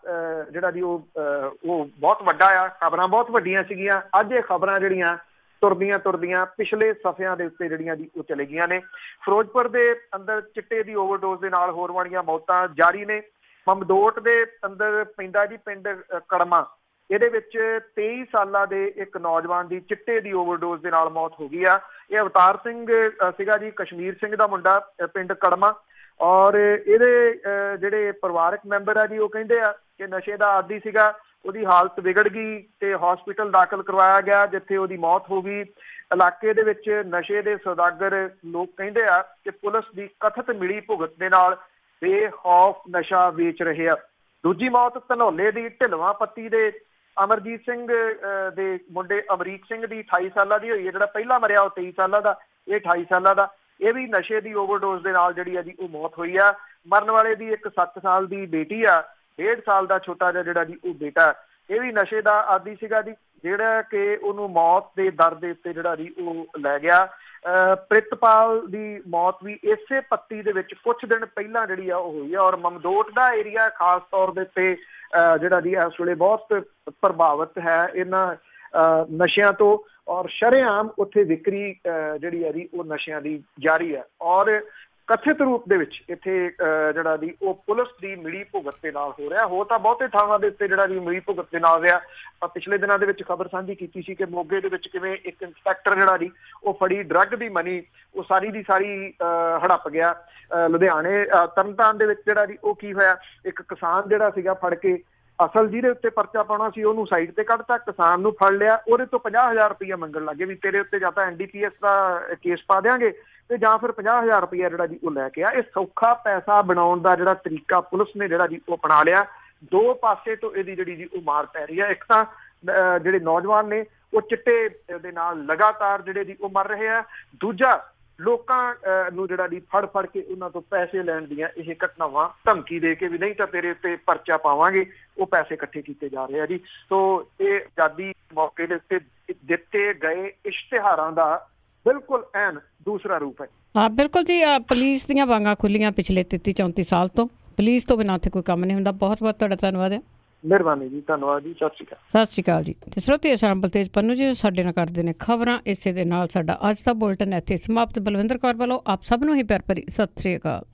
ਜਿਹੜਾ ਜੀ ਉਹ ਬਹੁਤ ਵੱਡਾ ਆ, ਖਬਰਾਂ ਬਹੁਤ ਵੱਡੀਆਂ ਸੀਗੀਆਂ। ਅੱਜ ਇਹ ਖਬਰਾਂ ਜਿਹੜੀਆਂ ਤੁਰਦੀਆਂ ਪਿਛਲੇ ਸਫ਼ਿਆਂ ਦੇ ਉੱਤੇ ਜਿਹੜੀਆਂ ਜੀ ਉਹ ਚਲੇ ਗਈਆਂ ਨੇ। ਫਿਰੋਜ਼ਪੁਰ ਦੇ ਅੰਦਰ ਚਿੱਟੇ ਦੀ ਓਵਰਡੋਜ਼ ਦੇ ਨਾਲ ਹੋਣ ਵਾਲੀਆਂ ਮੌਤਾਂ ਜਾਰੀ ਨੇ। ਮਮਦੋਟ ਦੇ ਅੰਦਰ ਪੈਂਦਾ ਜੀ ਪਿੰਡ ਕੜਮਾ, ਇਹਦੇ ਵਿੱਚ 23 ਸਾਲਾਂ ਦੇ ਇੱਕ ਨੌਜਵਾਨ ਦੀ ਚਿੱਟੇ ਦੀ ਓਵਰਡੋਜ਼ ਦੇ ਨਾਲ ਮੌਤ ਹੋ ਗਈ ਆ। ਇਹ ਅਵਤਾਰ ਸਿੰਘ ਸੀਗਾ ਜੀ, ਕਸ਼ਮੀਰ ਸਿੰਘ ਦਾ ਮੁੰਡਾ, ਪਿੰਡ ਕੜਮਾ। ਔਰ ਇਹਦੇ ਜਿਹੜੇ ਪਰਿਵਾਰਕ ਮੈਂਬਰ ਆ ਜੀ, ਉਹ ਕਹਿੰਦੇ ਆ ਕਿ ਨਸ਼ੇ ਦਾ ਆਦੀ ਸੀਗਾ, ਉਹਦੀ ਹਾਲਤ ਵਿਗੜ ਗਈ ਤੇ ਹਸਪੀਟਲ ਦਾਖਲ ਕਰਵਾਇਆ ਗਿਆ, ਜਿੱਥੇ ਉਹਦੀ ਮੌਤ ਹੋ ਗਈ। ਇਲਾਕੇ ਦੇ ਵਿੱਚ ਨਸ਼ੇ ਦੇ ਸੌਦਾਗਰ ਲੋਕ ਕਹਿੰਦੇ ਆ ਕਿ ਪੁਲਿਸ ਦੀ ਕਥਿਤ ਮਿਲੀ ਭੁਗਤ ਦੇ ਨਾਲ ਬੇਖੌਫ ਨਸ਼ਾ ਵੇਚ ਰਹੇ ਆ। ਦੂਜੀ ਮੌਤ ਧਨੌਲੇ ਦੀ ਢਿਲਵਾਂ ਪੱਤੀ ਦੇ ਅਮਰਜੀਤ ਸਿੰਘ ਦੇ ਮੁੰਡੇ ਅਮਰੀਕ ਸਿੰਘ ਦੀ 28 ਸਾਲਾਂ ਦੀ ਹੋਈ ਹੈ। ਜਿਹੜਾ ਪਹਿਲਾਂ ਮਰਿਆ ਉਹ 23 ਸਾਲਾਂ ਦਾ, ਇਹ 28 ਸਾਲਾਂ ਦਾ। ਇਹ ਵੀ ਨਸ਼ੇ ਦੀ ਓਵਰਡੋਜ਼ ਦੇ ਨਾਲ ਜਿਹੜੀ ਆ ਜੀ ਉਹ ਮੌਤ ਹੋਈ ਆ। ਮਰਨ ਵਾਲੇ ਦੀ ਇੱਕ 7 ਸਾਲ ਦੀ ਬੇਟੀ ਆ, 1.5 ਸਾਲ ਦਾ ਛੋਟਾ ਜਿਹਾ ਜਿਹੜਾ ਜੀ ਉਹ ਬੇਟਾ, ਇਹ ਵੀ ਨਸ਼ੇ ਦਾ ਆਦੀ ਸੀਗਾ ਜੀ, ਜਿਹੜਾ ਕਿ ਉਹਨੂੰ ਮੌਤ ਦੇ ਦਰ ਦੇ ਉੱਤੇ ਜਿਹੜਾ ਜੀ ਉਹ ਲੈ ਗਿਆ। ਪ੍ਰਿਤਪਾਲ ਦੀ ਮੌਤ ਵੀ ਇਸੇ ਪੱਤੀ ਦੇ ਵਿੱਚ ਕੁਝ ਦਿਨ ਪਹਿਲਾਂ ਜਿਹੜੀ ਆ ਉਹ ਹੋਈ ਆ। ਔਰ ਮਮਦੋਟ ਦਾ ਏਰੀਆ ਖਾਸ ਤੌਰ ਦੇ ਉੱਤੇ ਜਿਹੜਾ ਜੀ ਇਸ ਵੇਲੇ ਬਹੁਤ ਪ੍ਰਭਾਵਿਤ ਹੈ ਇਹਨਾਂ ਨਸ਼ਿਆਂ ਤੋਂ। ਔਰ ਸ਼ਰੇਆਮ ਉੱਥੇ ਵਿਕਰੀ ਜਿਹੜੀ ਆ ਜੀ ਉਹ ਨਸ਼ਿਆਂ ਦੀ ਜਾਰੀ ਹੈ। ਔਰ ਕਥਿਤ ਰੂਪ ਦੇ ਵਿੱਚ ਇੱਥੇ ਜਿਹੜਾ ਜੀ ਉਹ ਪੁਲਿਸ ਦੀ ਮਿਲੀ ਭੁਗਤ ਦੇ ਨਾਲ ਹੋ ਰਿਹਾ। ਹੋ ਤਾਂ ਬਹੁਤੇ ਥਾਵਾਂ ਦੇ ਉੱਤੇ ਜਿਹੜਾ ਜੀ ਮਿਲੀ ਭੁਗਤ ਦੇ ਨਾਲ ਰਿਹਾ। ਪਿਛਲੇ ਦਿਨਾਂ ਦੇ ਵਿੱਚ ਖਬਰ ਸਾਂਝੀ ਕੀਤੀ ਸੀ ਕਿ ਮੋਗੇ ਦੇ ਵਿੱਚ ਕਿਵੇਂ ਇੱਕ ਇੰਸਪੈਕਟਰ ਜਿਹੜਾ ਜੀ ਉਹ ਫੜੀ ਡਰੱਗ ਦੀ ਮਨੀ, ਉਹ ਸਾਰੀ ਦੀ ਸਾਰੀ ਹੜੱਪ ਗਿਆ। ਲੁਧਿਆਣੇ ਤਰਨਤਾਰਨ ਦੇ ਵਿੱਚ ਜਿਹੜਾ ਜੀ ਉਹ ਕੀ ਹੋਇਆ, ਇੱਕ ਕਿਸਾਨ ਜਿਹੜਾ ਸੀਗਾ ਫੜ ਕੇ ਅਸਲ ਜਿਹਦੇ ਉੱਤੇ ਪਰਚਾ ਪਾਉਣਾ ਸੀ ਉਹਨੂੰ ਸਾਈਡ ਤੇ ਕੱਢਤਾ, ਕਿਸਾਨ ਨੂੰ ਫੜ ਲਿਆ, ਉਹਦੇ ਤੋਂ 50,000 ਰੁਪਇਆ ਮੰਗਣ ਲੱਗੇ ਵੀ ਤੇਰੇ ਉੱਤੇ ਜਾਂ ਤਾਂ NDPS ਦਾ ਕੇਸ ਪਾ ਦਿਆਂਗੇ ਤੇ ਜਾਂ ਫਿਰ 50,000 ਰੁਪਇਆ ਜਿਹੜਾ ਜੀ ਉਹ ਲੈ ਕੇ ਆ। ਇਹ ਸੌਖਾ ਪੈਸਾ ਬਣਾਉਣ ਦਾ ਜਿਹੜਾ ਤਰੀਕਾ ਪੁਲਿਸ ਨੇ ਜਿਹੜਾ ਜੀ ਉਹ ਅਪਣਾ ਲਿਆ। ਦੋ ਪਾਸੇ ਤੋਂ ਇਹਦੀ ਜਿਹੜੀ ਜੀ ਉਹ ਮਾਰ ਪੈ ਰਹੀ ਹੈ। ਇੱਕ ਤਾਂ ਜਿਹੜੇ ਨੌਜਵਾਨ ਨੇ ਉਹ ਚਿੱਟੇ ਦੇ ਨਾਲ ਲਗਾਤਾਰ ਜਿਹੜੇ ਜੀ ਉਹ ਮਰ ਰਹੇ ਆ। ਦੂਜਾ ਲੋਕਾਂ ਨੂੰ ਜਿਹੜਾ ਜੀ ਫੜ ਫੜ ਕੇ ਉਹਨਾਂ ਤੋਂ ਪੈਸੇ ਲੈਣ ਦੀਆਂ ਇਹ ਘਟਨਾਵਾਂ, ਧਮਕੀ ਦੇ ਕੇ ਵੀ ਨਹੀਂ ਤਾਂ ਤੇਰੇ ਉੱਤੇ ਪਰਚਾ ਪਾਵਾਂਗੇ, ਉਹ ਪੈਸੇ ਇਕੱਠੇ ਕੀਤੇ ਜਾ ਰਹੇ ਆ ਜੀ। ਸੋ ਇਹ ਆਜ਼ਾਦੀ ਮੌਕੇ ਦੇ ਉੱਤੇ ਦਿੱਤੇ ਗਏ ਇਸ਼ਤਿਹਾਰਾਂ ਦਾ ਬਿਲਕੁਲ ਐਨ ਦੂਸਰਾ ਰੂਪ ਹੈ। ਹਾਂ ਬਿਲਕੁਲ ਜੀ। ਪੁਲਿਸ ਦੀਆਂ ਵਾਂਗਾਂ ਖੁੱਲੀਆਂ ਪਿਛਲੇ 33-34 ਸਾਲ ਤੋਂ। ਪੁਲਿਸ ਤੋਂ ਬਿਨਾਂ ਉੱਥੇ ਕੋਈ ਕੰਮ ਨਹੀਂ ਹੁੰਦਾ। ਬਹੁਤ ਬਹੁਤ ਤੁਹਾਡਾ ਧੰਨਵਾਦ ਹੈ। ਮਿਹਰਬਾਨੀ ਜੀ, ਧੰਨਵਾਦ ਜੀ, ਸਤਿ ਸ਼੍ਰੀ ਅਕਾਲ। ਸਤਿ ਸ਼੍ਰੀ ਅਕਾਲ ਜੀ। ਤੇ ਸਰੋਤੇ ਸ਼ਾਮ ਬਲਤੇਜ ਪੰਨੂ ਜੀ ਸਾਡੇ ਨਾਲ ਕਰਦੇ ਨੇ ਖਬਰਾਂ। ਇਸੇ ਦੇ ਨਾਲ ਸਾਡਾ ਅੱਜ ਦਾ ਬੁਲਟਨ ਇੱਥੇ ਸਮਾਪਤ। ਬਲਵਿੰਦਰ ਕੌਰ ਵੱਲੋਂ ਆਪ ਸਭ ਨੂੰ ਹੀ ਪਿਆਰ ਭਰੀ ਸਤਿ ਸ਼੍ਰੀ ਅਕਾਲ।